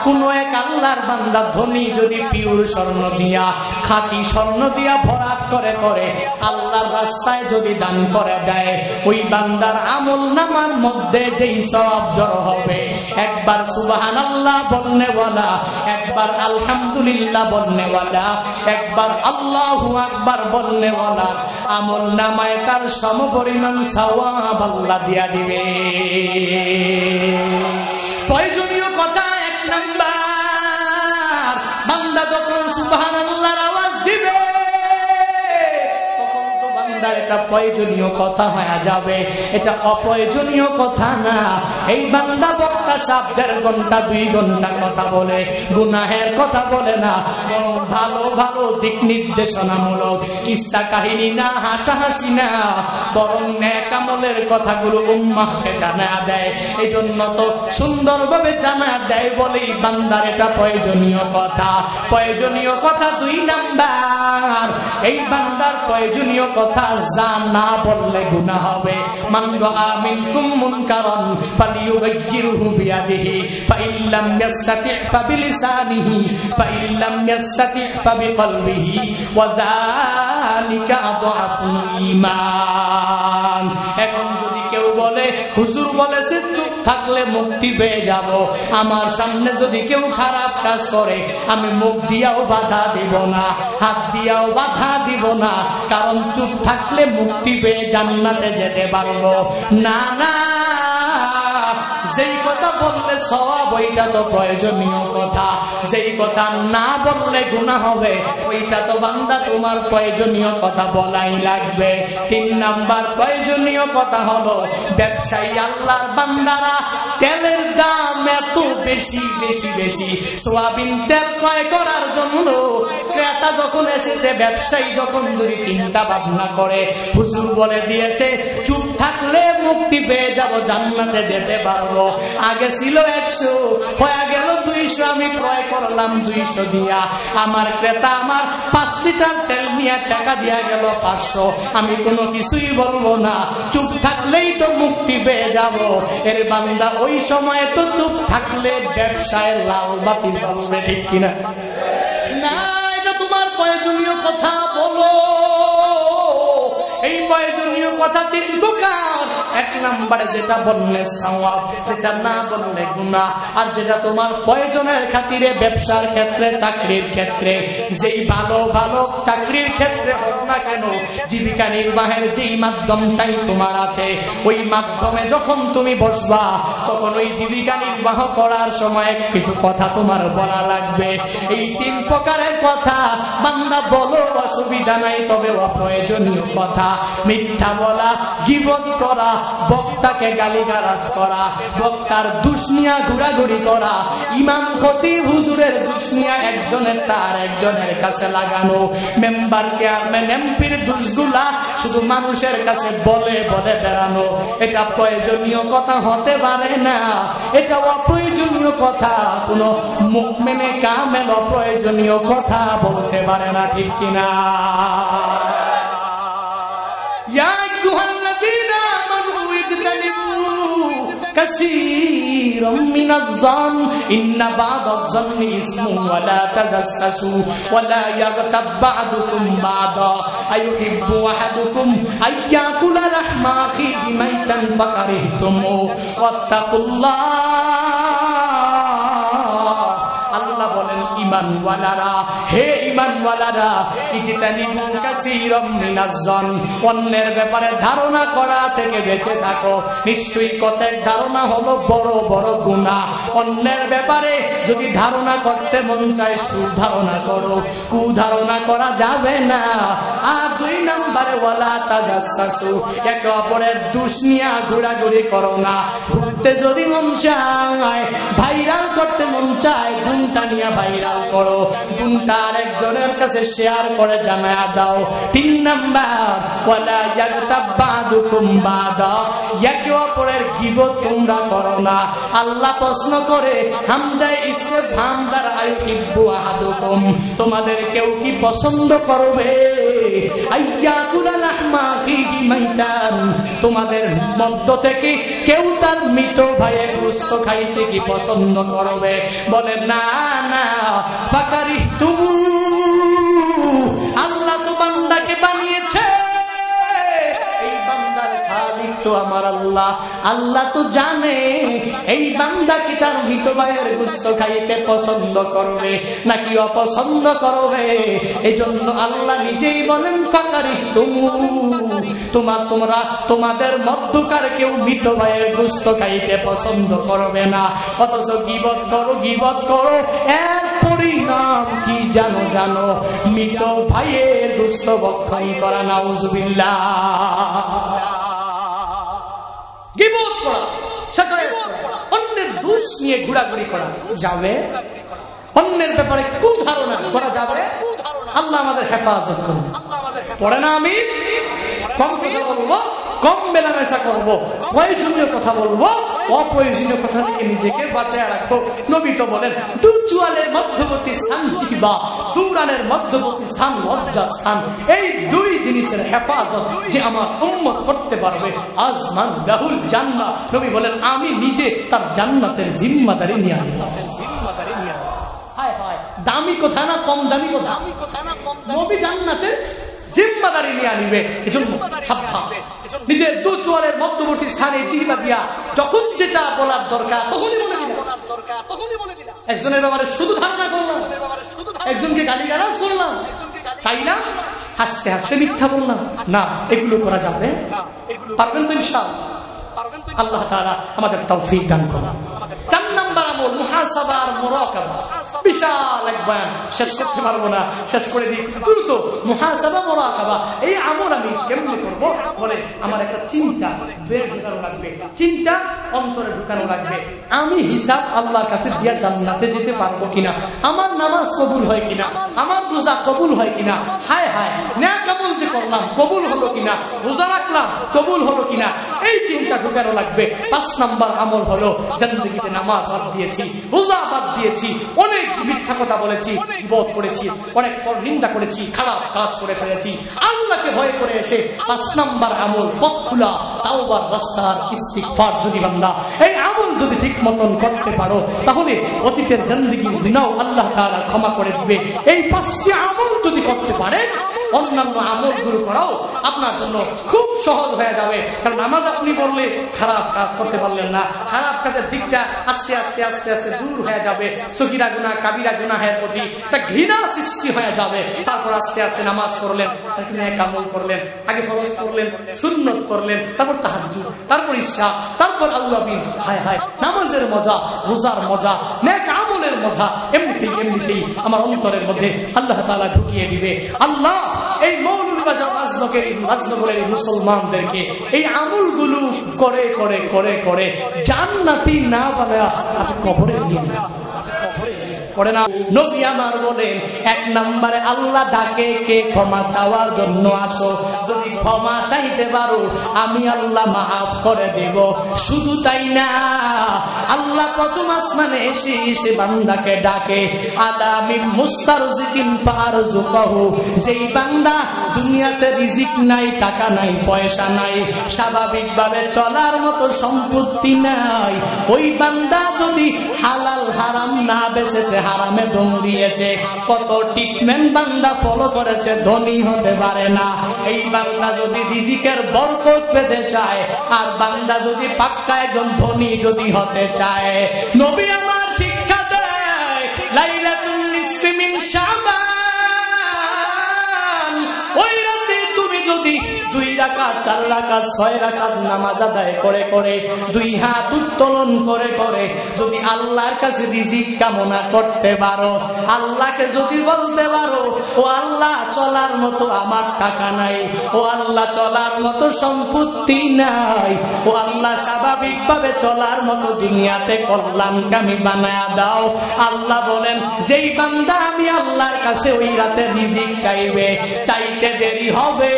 কোন এক আল্লাহর বান্দা ধনী যদি পিওর স্বর্ণ দিয়া, খাঁটি স্বর্ণ দিয়া ভরাট করে করে আল্লাহর রাস্তায় যদি দান করে দেয়, ওই বান্দার আমল নামার মধ্যে যেই সওয়াব জড়ো হবে, একবার সুবহানাল্লাহ বলনেওয়ালা, একবার আলহামদুলিল্লাহ বলনেওয়ালা, একবার আল্লাহু আকবার বলনেওয়ালা আমল নামায় তার সমপরিমাণ সওয়াব আল্লাহ দিয়া দিবে। প্রয়োজনীয় কথা এক নাম্বার, বান্দা যখন সুবহানাল্লাহর আওয়াজ দিবে তখন তো বান্দার এটা প্রয়োজনীয় কথা হয়ে যাবে, এটা অপ্রয়োজনীয় কথা না। এই বান্দা বক্তা সাহেব 1.5 ঘন্টা 2 ঘন্টা কথা বলে, গুনাহের কথা বলে না, বরং ভালো ভালো দিক নির্দেশনামূলক কিস্সা কাহিনী না, হাসাহাসি না, বরং নেক আমলের কথাগুলো উম্মাহকে জানা দেয়। এই জন্য তো সুন্দরভাবে জানা দেয় বলেই বান্দার এটা প্রয়োজনীয় কথা। প্রয়োজনীয় কথা 2 নাম্বার, এই বান্দার প্রয়োজনীয় কথা যা না বললে গুনাহ হবে। মান রাআ মিনকুম মুনকারান ফালিয়ুগাইয়িরহু বিয়াদিহি ফাইল্লাম ইয়াস্তাতি' ফাবিলিসানিহি ফাইল্লাম ইয়াস্তাতি' ফাবিকলবিহি ওয়া যালিকা আযআফুল ঈমান। এখন যদি কেউ বলে হুজুর বলেছে চুপ থাকলে মুক্তি পেয়ে যাব, আমার সামনে যদি কেউ খারাপ কাজ করে আমি মুখ দিয়াও বাধা দিব না, হাত দিয়াও বাধা দিব না, কারণ চুপ থাকলে মুক্তি পেয়ে জান্নাতে যেতে পারবো না। না, যেই কথা বললে সওয়াব ওইটা তো প্রয়োজনীয় কথা, যেই কথা না বললে গুনাহ হবে ওইটা তো বান্দা তোমার প্রয়োজনীয় কথা বলাই লাগবে। 3 নাম্বার প্রয়োজনীয় কথা হলো, ব্যবসায়ী আল্লাহর বান্দারা তেলের দাম এত বেশি বেশি বেশি, সোয়াবিন তেল ক্রয় করার জন্য ক্রেতা যখন এসেছে, ব্যবসায়ী যখন যদি চিন্তা ভাবনা করে হুজুর বলে দিয়েছে চুপ থাকলে মুক্তি পেয়ে যাব, জান্নাতে যেতে পারবো, আগে ছিল 100 হয়ে গেল 200, আমি ক্রয় করলাম 200 দিয়া, আমার ক্রেতা আমার 5 লিটার তেল নিয়ে টাকা দিয়া গেল 500, আমি কোনো কিছুই বলবো না, চুপ থাকলেই তো মুক্তি পেয়ে যাব। এর বান্দা ওই সময় তো চুপ থাকলে ব্যবসায় লাল বাতি জ্বলবে, ঠিক কিনা? না, এটা তোমার প্রয়োজনীয় কথা বলো। এই প্রয়োজনীয় কথা 3 প্রকার। 1 নম্বরে যেটা বললে সওয়াব, যেটা না বললে গুনাহ, আর যেটা তোমার প্রয়োজনের খাতিরে, ব্যবসার ক্ষেত্রে, চাকরির ক্ষেত্রে, যেই ভালো ভালো চাকরির ক্ষেত্রে হোক না কেন, জীবিকা নির্বাহের যেই মাধ্যমটাই তোমার আছে, ওই মাধ্যমে যখন তুমি বসবা তখন ওই জীবিকা নির্বাহ করার সময় কিছু কথা তোমার বলা লাগবে। এই 3 প্রকারের কথা বান্দা বলো, অসুবিধা নাই, তবে অপ্রয়োজনীয় কথা, মিথ্যা বলা, গীবত করা, বক্তাকে গালিগালাজ করা, বক্তার দুশনিয়া ঘোরাঘুরি করা, ইমাম খতিব হুজুরের দুশনিয়া একজনের তার একজনের কাছে লাগানো, মেম্বার চেয়ারম্যান এমপির দুশগুলা শুধু মানুষের কাছে বলে বলে বেড়ানো, এটা প্রয়োজনীয় কথা হতে পারে না, এটা অপ্রয়োজনীয় কথা। কোন মুমিনে কামেল অপ্রয়োজনীয় কথা বলতে পারে না, ঠিক কিনা? يا أيها الذين آمنوا اجتنبوا كثيرا من الظن إن بعض الظن إثم ولا تجسسوا ولا يغتب بعضكم بعضا أيحب أحدكم أن يأكل لحم أخيه ميتا فكرهتموه واتقوا الله। আল্লাহ বলেন ঈমানওয়ালারা, হে ঈমানওয়ালারা, ইজতানিবু কাসীরাম মিনাজ-জন, অন্যের ব্যাপারে ধারণা করা থেকে বেঁচে থাকো। নিশ্চয়ই কতক ধারণা হলো বড় বড় গুনাহ। অন্যের ব্যাপারে যদি ধারণা করতে মন চায়, সুধারণা করো, কুধারণা করা যাবে না। আর 2 নম্বরে ওয়ালা তাজাসসু, একে অপরের দোষ নিয়ে ঘোরাঘুরি করো না। ঘুরতে যদি মন চায়, ভাইরাল করতে মন চায়, গুণটা নিয়ে ভাইরাল করো, গুণটা আরেকজনের কাছে শেয়ার করে জানায়া দাও। 3 নাম্বার ওয়ালা ইয়াগতাব বাদুকুম বাদা, একে অপরের গীবত তোমরা করো না। আল্লাহ প্রশ্ন করে হামজায়ে ইসতিফহাম দ্বারা আইয়ুহিব্বু আহাদুকুম, তোমাদের কেউ কি পছন্দ করবে? আইয়াকুল লাহমা ফিহি মাইতান, তোমাদের মধ্য থেকে কেউ তার মৃত ভাইয়ের গোশত খাইতে কি পছন্দ করবে? বলে না না। ফাকারিহতুমু, আল্লাহ তো বান্দাকে বানিয়েছে, এই বান্দার খালিক তো আমার আল্লাহ। আল্লাহ তো জানে এই বান্দা কি তার মৃত ভাইয়ের গোশত খাইতে পছন্দ করবে নাকি অপছন্দ করবে। এজন্য আল্লাহ নিজেই বলেন ফাকারিহতুমু, তোমরা তোমাদের মধ্যকার কেউ মৃত ভাইয়ের গোশত খাইতে পছন্দ করবে না, অথচ গীবত করো। এর পরিণাম কি জানো? মৃত ভাইয়ের গোশত ভক্ষণ করা। নাউজুবিল্লাহ। গীবত করা, অন্যের দোষ নিয়ে ঘোরাঘুরি করা যাবে, অন্যের ব্যাপারে কুধারণা করা যাবে। আল্লাহ আমাদের হেফাজত করুন। পড়ে না আমি কম কথা বলবো, কম মেলামেশা করবো, প্রয়োজনীয় কথা বলবো, অপ্রয়োজনীয় কথা থেকে নিজেকে বাঁচায় রাখবো। নবী তো বলেন দুচুয়ালের মধ্যবর্তী স্থান জিহ্বা, দুরানের মধ্যবর্তী স্থান লজ্জা স্থান। এই 2 জিনিসের হেফাজত যে আমার উম্মত করতে পারবে, আজমান লাহুল জান্নাহ। নবী বলেন আমি নিজে তার জান্নাতের জিম্মাদারি নিয়ে আনব। হায় হায়, দামি কথা না কম দামি কথা? নবী জান্নাতের জিম্মাদারি নিয়ে আনিবে। এজন্য সাবধান, নিজের দুচোয়ালের মধ্যবর্তী স্থানে জিহ্বা দিয়া যখন যেটা বলার দরকার তখনই বলে দিলা। একজনের ব্যাপারে শুধু ধারণা করলাম, একজনকে গালিগালাজ করলাম, চাইলাম হাসতে হাসতে মিথ্যা বললাম না, এগুলো করা যাবে? পারবেন তো ইনশাআল্লাহ? আল্লাহ তাআলা আমাদের তৌফিক দান করুন। 4 নাম্বার আমল মুহাসাবা আর মুরাকাবা। বিশাল এক বয়ান, শেষ করতে পারবো না, শেষ করে দিই দ্রুত। মুহাসাবা মুরাকাবা, এই আমল আমি কেমনে করব? বলে আমার একটা চিন্তা ঢুকানো লাগবে, চিন্তা অন্তরে ঢুকানো লাগবে। আমি হিসাব আল্লাহর কাছে দিয়া জান্নাতে যেতে পারবো কিনা, আমার নামাজ কবুল হয় কিনা, আমার রোজা কবুল হয় কিনা, হায় হায় নেক আমল যে করলাম কবুল হলো কিনা, রোজা রাখলাম কবুল হলো কিনা, এই চিন্তা ঢুকানো লাগবে। 5 নাম্বার আমল হলো জিন্দেগিতে নামাজ বাদ দিয়েছি, রোজা বাদ দিয়েছি, অনেক মিথ্যা কথা বলেছি, গীবত করেছি, অনেক নিন্দা করেছি, খারাপ কাজ করে ফেলেছি। আল্লাহকে ভয় করে এসে 5 নাম্বার আমল পথ খোলা, তাওবার রাস্তার ইস্তিগফার। যদি বান্দা এই আমল যদি ঠিক মতন করতে পারো, তাহলে অতীতের জিন্দেগির গুনাহ আল্লাহ তাআলা ক্ষমা করে দিবে। এই 5টি আমল যদি করতে পারে, অন্যান্য আমলগুলো করাও আপনার জন্য খুব সহজ হয়ে যাবে। কারণ নামাজ আপনি বললে খারাপ কাজ করতে পারলেন না, খারাপ কাজের দিকটা আস্তে আস্তে আস্তে আস্তে দূর হয়ে যাবে। সগীরা গুনাহ কাবিরা গুনাহের প্রতি একটা ঘৃণা সৃষ্টি হয়ে যাবে। তারপর আস্তে আস্তে নামাজ পড়লেন, নেক আমল করলেন, আগে ফরজ করলেন, সুন্নত করলেন, তারপর তাহাজ্জুদ, তারপর ইশা, তারপর আল্লাহ বিজ। হায় হায়, নামাজের মজা, রোজার মজা, নেক আমলের মজা এমনিতেই আমার অন্তরের মধ্যে আল্লাহ তাআলা ঢুকিয়ে দিবে। আল্লাহ এই মৌলবাজার রাজনগরের মুসলমানদেরকে এই আমলগুলো করে করে করে করে জান্নাতি না বানায়া আপনি কবরে নিয়ে করে না। নবী আমার বলেন 1 নম্বরে আল্লাহ ডাকে কে ক্ষমা চাওয়ার জন্য আসো, যদি ক্ষমা চাইতে পারো আমি আল্লাহ মাফ করে দেব। শুধু তাই না, আল্লাহ প্রথম আসমানে এসে বান্দাকে ডাকে আলামিন মুস্তারজিকিন ফারজুকাহু। যেই বান্দা দুনিয়াতে রিজিক নাই, টাকা নাই, পয়সা নাই, স্বাভাবিকভাবে চলার মতো সম্পত্তি নাই, ওই বান্দা যদি হালাল হারাম না বেচেছে, হারামে দম দিয়েছে, কত ট্রিটমেন্ট বান্দা ফলো করেছে, ধনী হতে পারে না। এই বান্দা যদি রিজিকের বরকত পেতে চায়, আর বান্দা যদি পাক্কা একজন ধনী যদি হতে চায়, নবী আমার শিক্ষা দেয় লাইলাতুল নিসফ নিসফি মিন শাবান, ওই রাতে তুমি যদি 2 রাকাত 4 রাকাত 6 রাকাত নামাজ আদায় করে করে 2 হাত উত্তোলন করে করে যদি আল্লাহর কাছে রিজিক কামনা করতে পারো, আল্লাহকে যদি বলতে পারো, ও আল্লাহ চলার মতো আমার টাকা নাই, ও আল্লাহ চলার মতো সম্পত্তি নাই, ও আল্লাহ স্বাভাবিকভাবে চলার মতো দুনিয়াতে কল্যাণকামী বানায়া দাও। আল্লাহ বলেন যেই বান্দা আমি আল্লাহর কাছে ওই রাতে রিজিক চাইবে, চাইতে দেরি হবে,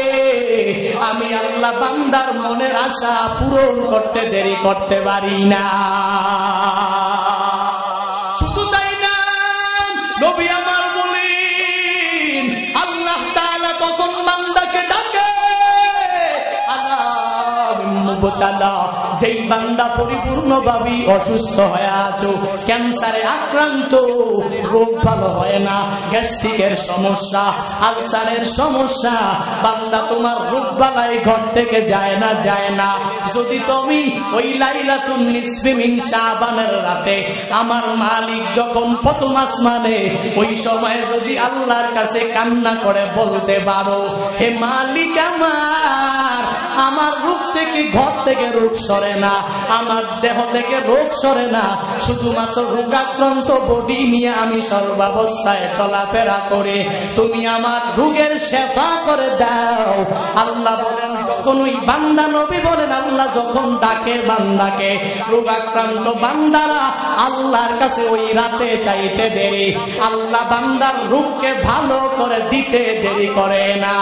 আমি আল্লাহ বান্দার মনের আশা পূরণ করতে দেরি করতে পারি না। শুধু তাই না, নবী আমার বলেন আল্লাহ তাআলা তখন বান্দাকে ডাকে, যেই বান্দা পরিপূর্ণভাবে অসুস্থ হয়ে আছো, ক্যান্সারে আক্রান্ত, রোগ ভালো হয় না, গ্যাস্ট্রিকের সমস্যা, আলসারের সমস্যা, বান্দা তোমার রোগ বালাই ঘর থেকে যায় না যায় না। যদি তুমি ওই লাইলাতুন নিসফি মিন শাবানের রাতে আমার মালিক যখন প্রথম আসমানে, ওই সময় যদি আল্লাহর কাছে কান্না করে বলতে পারো, হে মালিক আমার রূপ থেকে ঘর থেকে রোগ সরে না, আমার দেহ থেকে রোগ সরে না, শুধুমাত্র রোগাক্রান্ত বডি নিয়ে আমি সর্বাবস্থায় চলাফেরা করে, তুমি আমার রোগের সেবা করে দাও। আল্লাহ বলেন যখন ওই বান্দা, নবী বলেন আল্লাহ যখন ডাকে বান্দাকে, রোগাক্রান্ত বান্দারা আল্লাহর কাছে ওই রাতে চাইতে দেরি, আল্লাহ বান্দার রোগকে ভালো করে দিতে দেরি করে না।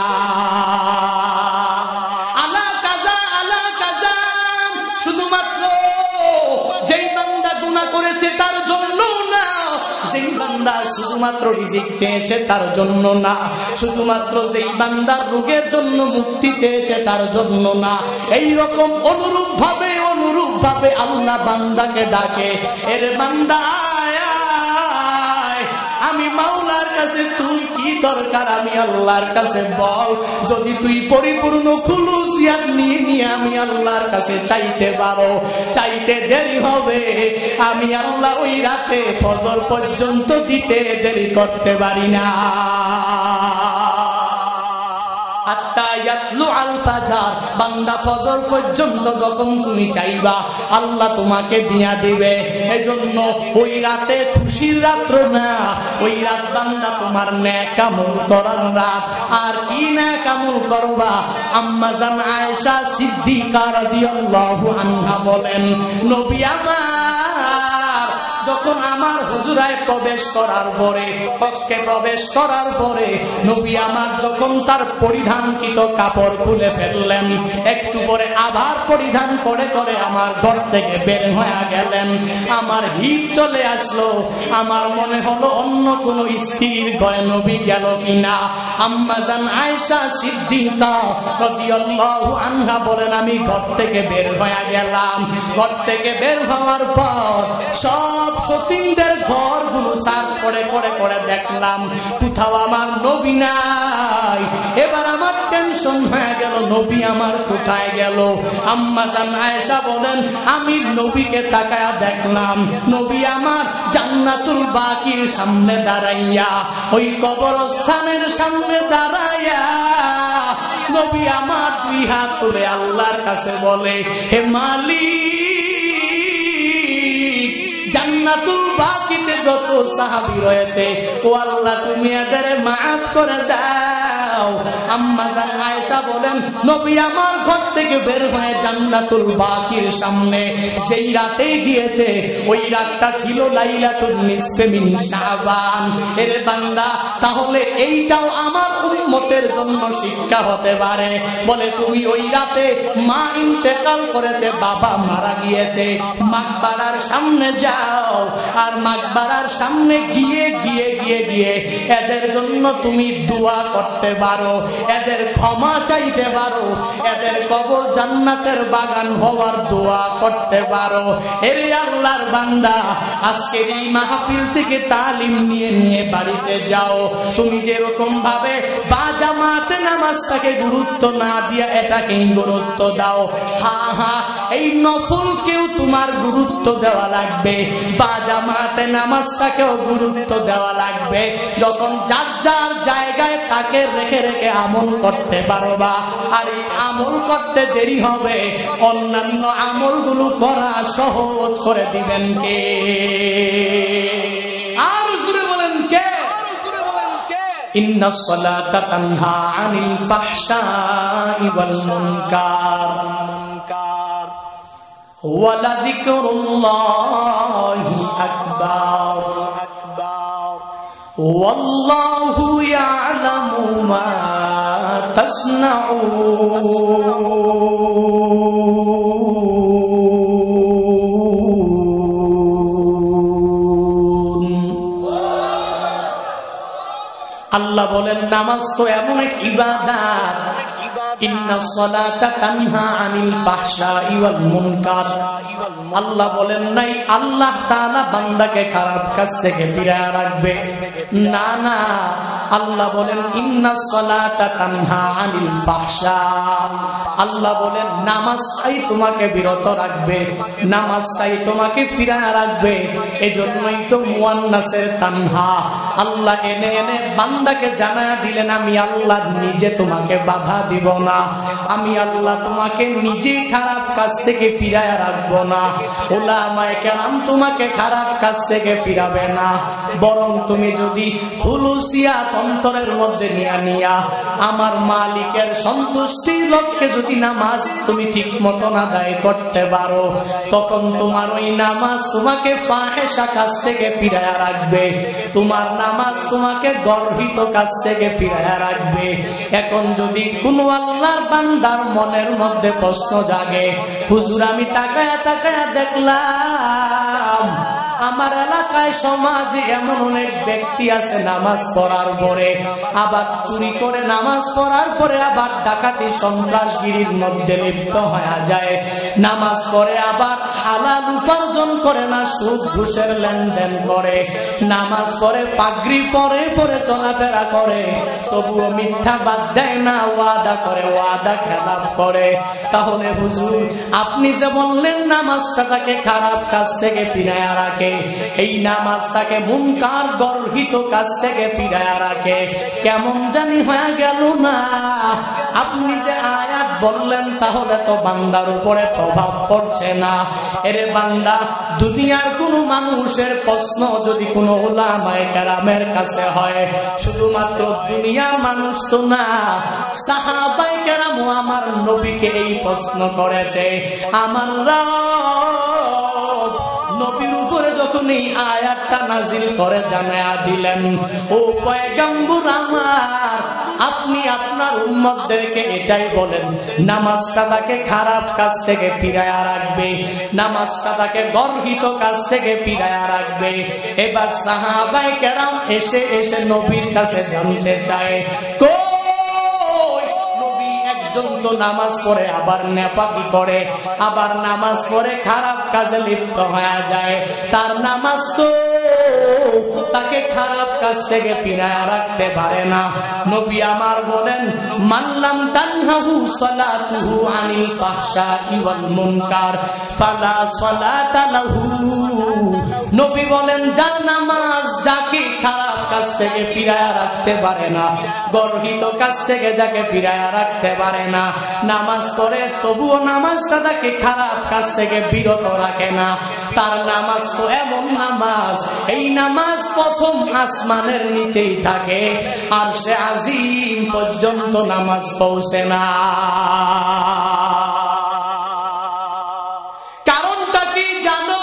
শুধুমাত্র যেই বান্দা গুনাহ করেছে তার জন্য না, যেই বান্দা শুধুমাত্র রিজিক চেয়েছে তার জন্য না, শুধুমাত্র যেই বান্দার রোগের জন্য মুক্তি চেয়েছে তার জন্য না, এই রকম অনুরূপ ভাবে আল্লাহ বান্দাকে ডাকে, এর বান্দা আমি মাওলার কাছে, তুই কি দরকার আমি আল্লাহর কাছে বল। যদি তুই পরিপূর্ণ খুলুসিয়াত নিয়ে আমি আল্লাহর কাছে চাইতে পারো, চাইতে দেরি হবে, আমি আল্লাহ ওই রাতে ফজর পর্যন্ত দিতে দেরি করতে পারি না। বান্দা ফজর পর্যন্ত যখন তুমি চাইবা আল্লাহ তোমাকে দিয়া দিবে। এজন্য ওই রাতে খুশির রাত্র না, ওই রাত বান্দা তোমার নেক আমল করার রাত। আর কি নেক আমল করবা? আম্মা জান আয়েশা সিদ্দিকা রাদিয়াল্লাহু আনহা বলেন, নবী আমার যখন আমার হুজুরায় প্রবেশ করার পরে, কক্ষে প্রবেশ করার পরে, নবী আমার যখন তার পরিধানকৃত কাপড় খুলে ফেললেন, একটু পরে আবার পরিধান করে করে আমার ঘর থেকে বের হয়ে গেলেন, আমার হিত চলে আসলো, আমার মনে হলো অন্য কোন স্ত্রীর ঘরে নবী গেল কিনা। আম্মা জান আয়েশা সিদ্দিকা রাদিয়াল্লাহু আনহা বলেন, আমি ঘর থেকে বের হয়ে গেলাম। ঘর থেকে বের হওয়ার পর সব সতীনদের ঘরগুলো সার্চ করে করে করে দেখলাম, কোথাও আমার নবী নাই। এবার আমার টেনশন হয়ে গেল, নবী আমার কোথায় গেল? আম্মা জান আয়েশা বলেন, আমি নবীকে তাকায়া দেখলাম, নবী আমার জান্নাতুল বাকির সামনে দাঁড়াইয়া, ওই কবরস্থানের সামনে দাঁড়াইয়া নবী আমার 2 হাত তুলে আল্লাহর কাছে বলে, হে মালিক, জান্নাতুল বাকিতে যত সাহাবী রয়েছে, ও আল্লাহ তুমি এদের মাফ করে দাও। আম্মা জান আয়েশা বলেন, নবী আমার ঘর থেকে বের হয়ে জান্নাতুল বাকির সামনে সেই রাতে গিয়েছে, ওই রাতটা ছিল লাইলাতুন নিসফি মিন শাবান। এর বান্দা, তাহলে এইটাও আমার উম্মতের জন্য শিক্ষা হতে পারে। বলে তুমি ওই রাতে মা ইন্তেকাল করেছে, বাবা মারা গিয়েছে, মাকবারার সামনে যাও, আর মাকবারার সামনে গিয়ে গিয়ে গিয়ে গিয়ে এদের জন্য তুমি দোয়া করতে পারো, এদের ক্ষমা চাইতে পারো, এদের কবর জান্নাতের বাগান হওয়ার দোয়া করতে পারো। এর আল্লাহর বান্দা, আজকের এই মাহফিল থেকে তালিম নিয়ে নিয়ে বাড়িতে যাও। তুমি যেরকম ভাবে বাজামাতে নামাজটাকে গুরুত্ব না দিয়া এটাকেই গুরুত্ব দাও, এই নফলকেও তোমার গুরুত্ব দেওয়া লাগবে, বাজামাতে নামাজটাকেও গুরুত্ব দেওয়া লাগবে। যখন যার যার জায়গায় তাকে রেখে রেখে আমল করতে পারবা, আর এই আমল করতে দেরি হবে, অন্যান্য আমলগুলো করা সহজ করে দিবেন কে? আর জোরে বলেন কে? ইন্নাস সালাতা তানহা আনিল ফাহশাই ওয়াল মুনকার ওয়া লাযিকরুল্লাহি আকবার ওয়াল্লাহু ইয়ালামু মা তাসনাউন। আল্লাহ বলেন নামাজ তো এমন এক ইবাদত, ইন্নাস সালাতা তানহা আনিল ফাহশাই ওয়াল মুনকার। আল্লাহ বলেন নাই আল্লাহ তাআলা বান্দাকে খারাপ কাজ থেকে ফিরায় রাখবে, না না, আল্লাহ বলেন ইন্নাস সালাতা তানহা আনিল ফাহশা। আল্লাহ বলেন নামাজটাই তোমাকে বিরত রাখবে, নামাজটাই তোমাকে ফিরায় রাখবে। এজন্যই তো মুয়ান্নাসের তানহা। আল্লাহ এনে এনে বান্দাকে জানায়া দিলেন আমি আল্লাহ নিজে তোমাকে বাধা দিব না, আমি আল্লাহ তোমাকে নিজে খারাপ কাজ থেকে ফিরায় রাখবো না। উলামায়ে কেরাম তোমাকে খারাপ কাজ থেকে ফিরাবে না, বরং তুমি যদি খুলুসিয়াত অন্তরের মধ্যে নিয়া আমার মালিকের সন্তুষ্টির লক্ষ্যে যদি নামাজ তুমি ঠিক মতন আদায় করতে পারো, তখন তোমার ওই নামাজ তোমাকে ফাহেশা কাজ থেকে ফিরায় রাখবে, তোমার নামাজ তোমাকে গর্হিত কাজ থেকে ফিরায় রাখবে। এখন যদি কোন আল্লাহর বান্দার মনের মধ্যে প্রশ্ন জাগে, হুজুর আমি তাকায়া তাকায়া দেখলাম আমার এলাকায় সমাজে এমন অনেক ব্যক্তি আছে নামাজ পড়ার পরে আবার চুরি করে, নামাজ পড়ার পরে আবার ডাকাতি সন্ত্রাসগিরির মধ্যে লিপ্ত হয়ে যায়, নামাজ পড়ে আবার হালাল উপার্জন করে না, সুদ ঘুষের লেনদেন করে, নামাজ পড়ে পাগড়ি পরে পরে চলাফেরা করে, তবুও মিথ্যা বাদ দেয় না, ওয়াদা করে ওয়াদা খেলাপ করে। তাহলে হুজুর আপনি যে বললেন নামাজটা তাকে খারাপ কাজ থেকে ফিরায় রাখে, এই নামাজটাকে মুনকার গর্হিত কাজ থেকে ফিরায় রাখে, কেমন জানি হয়ে গেল না? আপনি যে আয়াত বললেন তাহলে তো বান্দার উপরে প্রভাব পড়ছে না। এরে বান্দা, দুনিয়ার কোন মানুষের প্রশ্ন যদি কোন উলামায়ে কেরামের কাছে হয়, শুধুমাত্র দুনিয়ার মানুষ তো না, সাহাবায়ে কেরামও আমার নবীকে এই প্রশ্ন করেছে। আমার নবীর উপরে যখন এই আয়াতটা নাজিল করে জানায়া দিলেন, ও পয়গম্বর আমার, আপনি আপনার উম্মতদেরকে এটাই বলেন নামাজটা তাকে খারাপ কাজ থেকে ফিরায়া রাখবে, নামাজটা তাকে গর্হিত কাজ থেকে ফিরায়া রাখবে। এবার সাহাবায়ে কেরাম এসে এসে নবীর কাছে জানতে চায়, তো নামাজ পড়ে আবার নেফাকি করে, আবার নামাজ পড়ে খারাপ কাজে লিপ্ত হয়ে যায়, তার নামাজ তো তাকে খারাপ কাজ থেকে ফিরায় রাখতে পারে না। নবী আমার বলেন মানলাম তানহাহু সালাতুহু আনিল ফাহশাই ওয়াল মুনকার ফালা সালাতা লাহু। নবী বলেন যার নামাজ যাকে খারাপ কাজ থেকে ফিরায় রাখতে পারে না, গর্হিত কাজ থেকে যাকে ফিরায় রাখতে পারে না, নামাজ পড়ে তবুও নামাজটা তাকে খারাপ কাজ থেকে বিরত রাখে না, তার নামাজ তো এমন নামাজ, এই নামাজ প্রথম আসমানের নিচেই থাকে, আর সে আজিম পর্যন্ত নামাজ পৌঁছে না। কারণটা কি জানো?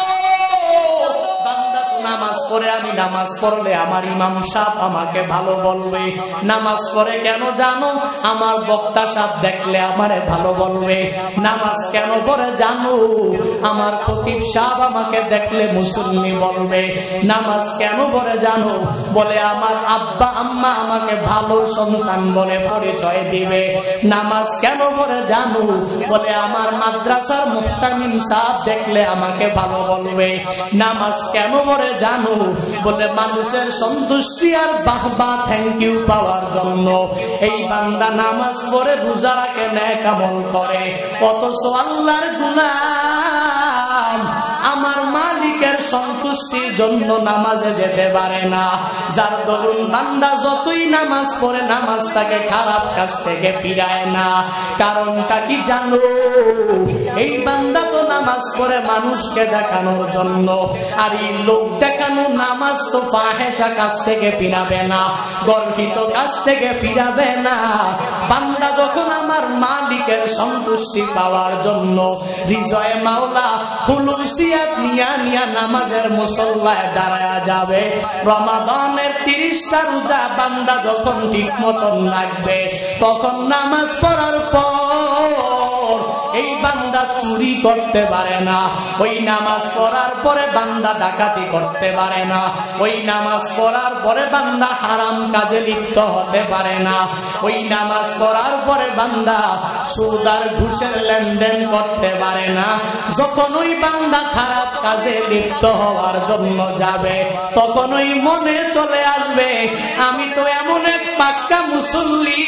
বান্দা তো নামাজ পড়ে আমি নামাজ পড়লে আমার ইমাম সাহেব আমাকে ভালো বলবে। নামাজ পড়ে কেন জানো? আমার বক্তা সাহেব দেখলে আমারে ভালো বলবে। নামাজ কেন পড়ে জানো? আমার খতিব সাহেব আমাকে দেখলে মুসল্লি বলবে। নামাজ কেন পড়ে জানো? বলে আমার আব্বা আম্মা আমাকে ভালো সন্তান বলে পরিচয় দিবে। নামাজ কেন পড়ে জানো? বলে আমার মাদ্রাসার মুহতামিম সাহেব দেখলে আমাকে ভালো বলবে। নামাজ কেন পড়ে জানো? বলে মানুষের সন্তুষ্টি আর বাহবা থ্যাংক ইউ পাওয়ার জন্য। এই বান্দা নামাজ পড়ে রোজা রাখে, নেক আমল করে, অথচ আল্লাহর গোলাম আমার মালিকের সন্তুষ্টির জন্য নামাজে যেতে পারে না। যার দরুন বান্দা যতই নামাজ পড়ে নামাজটাকে খারাপ কাজ থেকে ফিরায় না। কারণটা কি জানো? এই বান্দা তো নামাজ পড়ে মানুষকে দেখানোর জন্য, আর এই লোক দেখানো নামাজ তো ফাহেসা কাজ থেকে ফিরাবে না, গর্হিত কাজ থেকে ফিরাবে না। বান্দা যখন আমার মালিকের সন্তুষ্টি পাওয়ার জন্য হৃদয়ে মাওলা খুলুসিয়াত নিয়া নিয়া নামাজের মুসল্লায় দাঁড়ায়া যাবে, রমাদানের 30টা রোজা বান্দা যখন ঠিক মতন রাখবে, তখন নামাজ পড়ার পর এই বান্দা চুরি করতে পারে না। ওই নামাজ পড়ার পরে বান্দা ডাকাতি করতে পারে না। ওই নামাজ পড়ার পরে বান্দা হারাম কাজে লিপ্ত হতে পারে না। ওই নামাজ পড়ার পরে বান্দা সুদ আর ঘুষের লেনদেন করতে পারে না। যখন ওই বান্দা খারাপ কাজে লিপ্ত হওয়ার জন্য যাবে, তখন ওই মনে চলে আসবে আমি তো এমন এক পাক্কা মুসল্লি,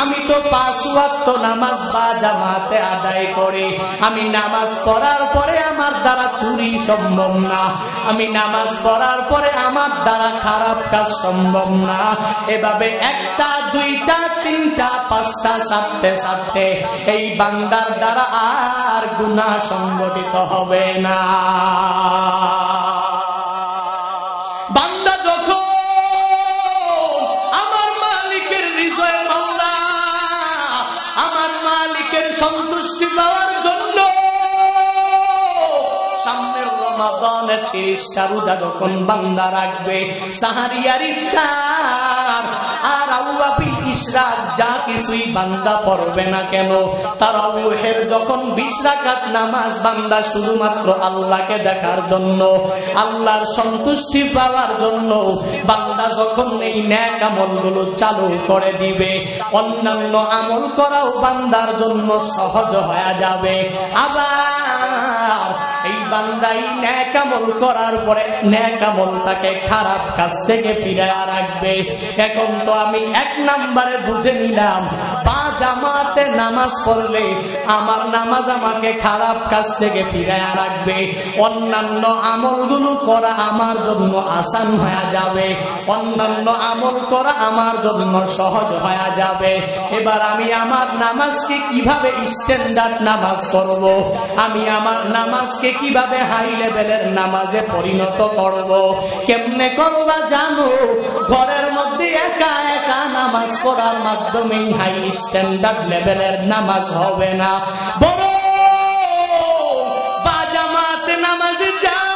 আমি তো 5 ওয়াক্ত নামাজ বা জামাতে আদায় করি। আমি নামাজ পড়ার পরে আমার দ্বারা চুরি সম্ভব না। আমি নামাজ পড়ার পরে আমার দ্বারা খারাপ কাজ সম্ভব না। এভাবে 1টা 2টা 3টা 5টা 7টে এই বান্দার দ্বারা আর গুনাহ সংগঠিত হবে না। বান্দা যখন আমার মালিকের হৃদয়ে মাওলা আমার মালিকের সন্তুষ্টি পাওয়ার জন্য সামনের রমাদানের 30টা রোজা যখন বান্দা রাখবে, সাহারি আর ইফতার আর আউয়াবিল ইশরাক যা কিছুই বান্দা পড়বে না কেন, তারাউহের যখন 20 রাকাত নামাজ বান্দা শুধুমাত্র আল্লাহকে দেখার জন্য, আল্লাহর সন্তুষ্টি পাওয়ার জন্য বান্দা যখন এই নেক আমলগুলো চালু করে দিবে, অন্যান্য আমল করাও বান্দার জন্য সহজ হয়ে যাবে। আবার এই বান্দাই নেক আমল করার পরে নেক আমলটাকে খারাপ কাজ থেকে ফিরায় রাখবে। এখন তো আমি 1 নম্বরে বুঝে নিলাম, বা জামাতে নামাজ পড়লে আমার নামাজ আমাকে খারাপ কাজ থেকে ফিরায় রাখবে, অন্যান্য আমলগুলো করা আমার জন্য আসান হয়ে যাবে, অন্যান্য আমল করা আমার জন্য সহজ হয়ে যাবে। এবার আমি আমার নামাজকে কিভাবে স্ট্যান্ডার্ড নামাজ করব, আমি আমার নামাজকে কিভাবে হাই লেভেলের নামাজে পরিণত করব, কেমনে করবা জানো? ঘরের মধ্যে একা একা নামাজ পড়ার মাধ্যমে হাই স্ট্যান্ডার্ড লেভেলের নামাজ হবে না, বড় বা জামাতে নামাজে যাও।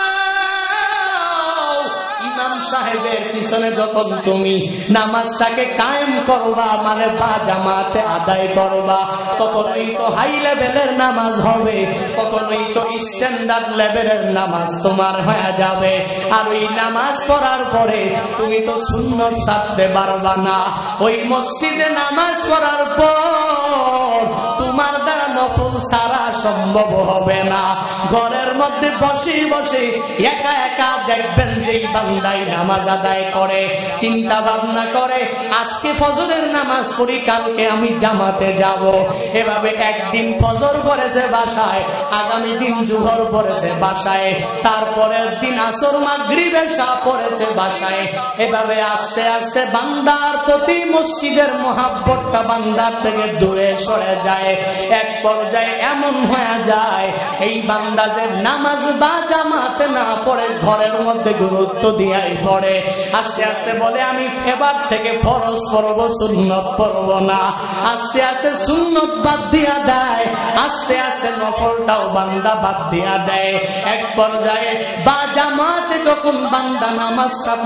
ইমাম সাহেবের পিছনে যখন তুমি নামাজটাকে কায়েম করবা, মানে বা জামাতে আদায় করবা, তখনই তো হাই লেভেলের নামাজ হবে, তখনই তো স্ট্যান্ডার্ড লেভেলের নামাজ তোমার হয়ে যাবে। আর ওই নামাজ পড়ার পরে তুমি তো সুন্নত ছাড়তে পারবা না। ওই মসজিদে নামাজ পড়ার পর তোমার দ্বারা নফল ছাড়া সম্ভব হবে না। ঘরের মধ্যে বসে বসে একা একা দেখবেন যে বান্দাই নামাজ আদায় করে, চিন্তা ভাবনা করে আজকে ফজরের নামাজ পড়ি, কালকে আমি জামাতে যাব। এভাবে একদিন ফজর পড়েছে বাসায়, আগামী দিন জোহর পড়েছে বাসায়, তারপরের দিন আসর মাগরিব এশা পড়েছে বাসায়। এভাবে আস্তে আস্তে বান্দার প্রতি মসজিদের মহাব্বতটা বান্দার থেকে দূরে সরে যায়। এক পর্যায়ে জায়গায় এমন হয়ে যায় এই বান্দা যে নামাজ বা জামাতে না পড়ে ঘরের মধ্যে গুরুত্ব দিয়াই পড়ে, আস্তে আস্তে বলে আমি এবার থেকে ফরজ পড়ব, সুন্নত পড়ব না। আস্তে আস্তে সুন্নত বাদ দিয়া দেয়, আস্তে আস্তে নফলটাও বান্দা বাদ দিয়া দেয়। এক পর্যায়ে বা জামাতে যখন বান্দা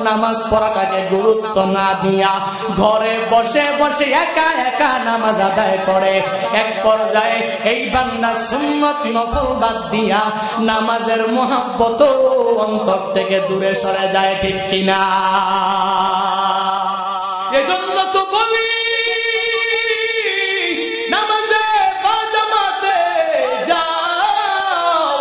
নামাজ পড়াটাকে গুরুত্ব না দিয়া ঘরে বসে বসে একা একা নামাজ আদায় করে, এক পর্যায়ে এই বান্দা সুন্নত নফল বাদ দিয়া নামাজের মহব্বত অন্তর থেকে দূরে সরে যায়, ঠিক কিনা? এজন্য তো বলি নামাজে বা জামাতে যাও,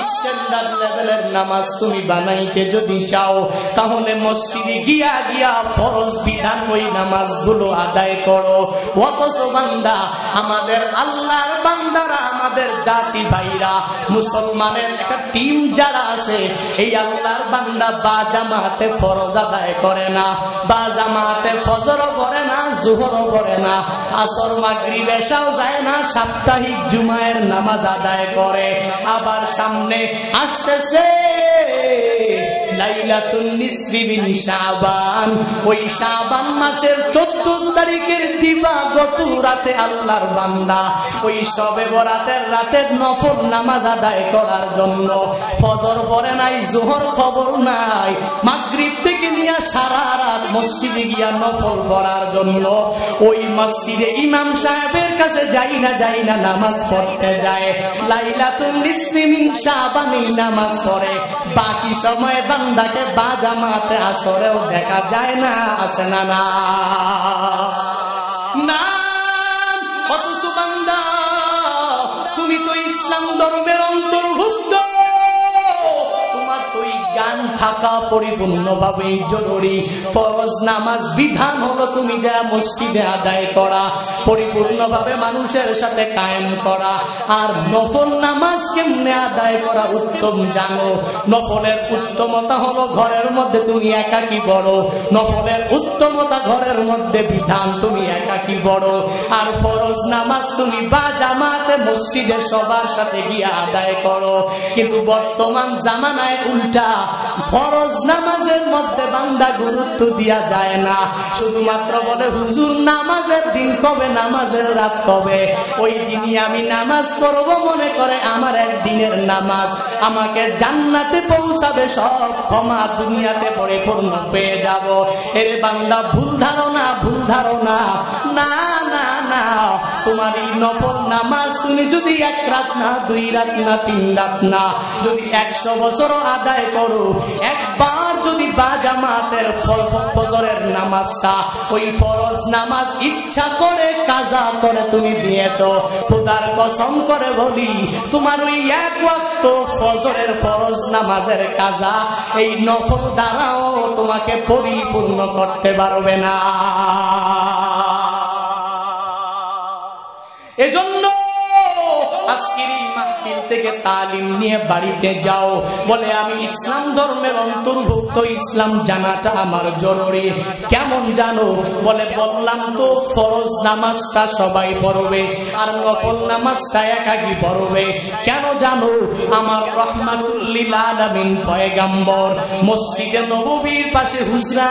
স্ট্যান্ডার্ড লেভেলের নামাজ তুমি বানাইতে যদি চাও তাহলে মসজিদে গিয়া গিয়া ফরজ বিধান ওই নামাজগুলো আদায় করো। অথচ বান্দা, আমাদের আল্লাহর বান্দারা, আমাদের জাতি ভাইরা, মুসলমানের একটা টিম যারা আছে, এই আল্লাহর বান্দা বা জামাতে ফরজ আদায় করে না, বা জামাতে ফজরও পড়ে না, জোহরও পড়ে না, আসর মাগরিব এশাও যায় না, সাপ্তাহিক জুমায়ের নামাজ আদায় করে। আবার সামনে আসতেছে লাইলাতুন নিসফি মিন শাবান, ওই শাবান মাসের 14 তারিখের দিবাগত রাতে আল্লাহর বান্দা ওই শবে বরাতের রাতের নফল নামাজ আদায় করার জন্য ফজর পড়ে নাই, জোহর খবর নাই, মাগরিব থেকে নিয়ে সারা রাত মসজিদে গিয়া নফল পড়ার জন্য ওই মসজিদে ইমাম সাহেবের কাছে যাই না নামাজ পড়তে যায়। লাইলাতুন নিসফি মিন শাবানে নামাজ পড়ে, বাকি সময় বান্দাকে বা জামাতে আসরেও দেখা যায় না, আছে না? না, অথচ বান্দা তুমি তো ইসলাম ধর্মের অন্তর্ভুক্ত, তোমার তো জ্ঞান থাকা পরিপূর্ণভাবে জরুরি। ফরজ নামাজ বিধান হলো তুমি যা মসজিদে আদায় করা, পরিপূর্ণভাবে মানুষের সাথে কায়েম করা। আর নফল নামাজ কেমনে আদায় করা উত্তম জানো? নফলের উত্তমতা হলো ঘরের মধ্যে তুমি একাকী পড়ো, নফলের উত্তমতা ঘরের মধ্যে বিধান তুমি একাকী পড়ো। আর ফরজ নামাজ তুমি বা জামাতে মসজিদে সবার সাথে গিয়ে আদায় করো। কিন্তু বর্তমান জামানায় উল্টা, ফরজ নামাজের মধ্যে বান্দা গুরুত্ব দিয়া যায় না, শুধুমাত্র বলে হুজুর নামাজের দিন কবে, নামাজের রাত কবে, ওই দিনই আমি নামাজ পড়ব, মনে করে আমার একদিনের নামাজ আমাকে জান্নাতে পৌঁছাবে, সব ক্ষমা দুনিয়াতে পরিপূর্ণ পেয়ে যাব। এর বান্দা ভুল ধারণা, না না না, তোমার এই নফল নামাজ তুমি যদি 1 রাত না, 2 রাত না, 3 রাত না, যদি 100 বছরও আদায় করো, একবার যদি বা জামাতের ফজরের নামাজটা, ওই ফরজ নামাজ ইচ্ছা করে কাজা করে তুমি দিয়েছো, খোদার কসম করে বলি তোমার ওই 1 ওয়াক্ত ফজরের ফরজ নামাজের কাজা এই নফল দ্বারাও তোমাকে পরিপূর্ণ করতে পারবে না। এজন্য আজকের এই মাহফিল থেকে তালিম নিয়ে বাড়িতে যাও, বলে আমি ইসলাম ধর্মের অন্তর্ভুক্ত, ইসলাম জানাটা আমার জরুরি। কেমন জানো? বলে বললাম তো ফরজ নামাজটা সবাই পড়বে আর নফল নামাজটা একাকী পড়বে। কেন জানো? আমার রহমাতুল লিল আলামিন পয়গম্বর মসজিদে নববীর পাশে হুজরা,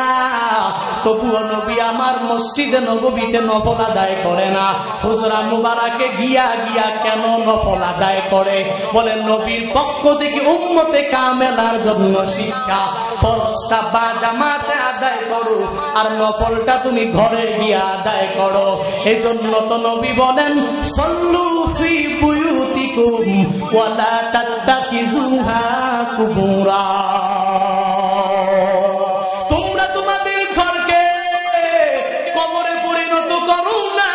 তবুও নবী আমার মসজিদে নববীতে নফল আদায় করে না। হুজরা মুবারকে গিয়া গিয়া কেন নফল আদায় করে? বলে নবীর পক্ষ থেকে উম্মতে কামেলার জন্য শিক্ষা, ফরজটা বা জামাতে আদায় করো আর নফলটা তুমি ঘরে গিয়া আদায় করো। এজন্য তো নবী বলেন সল্লু ফি বুয়ুতিকুম ওয়ালা তাত্তাখিযুহা কুবুরা, তোমরা তোমাদের ঘরকে কবরে পরিণত করো না,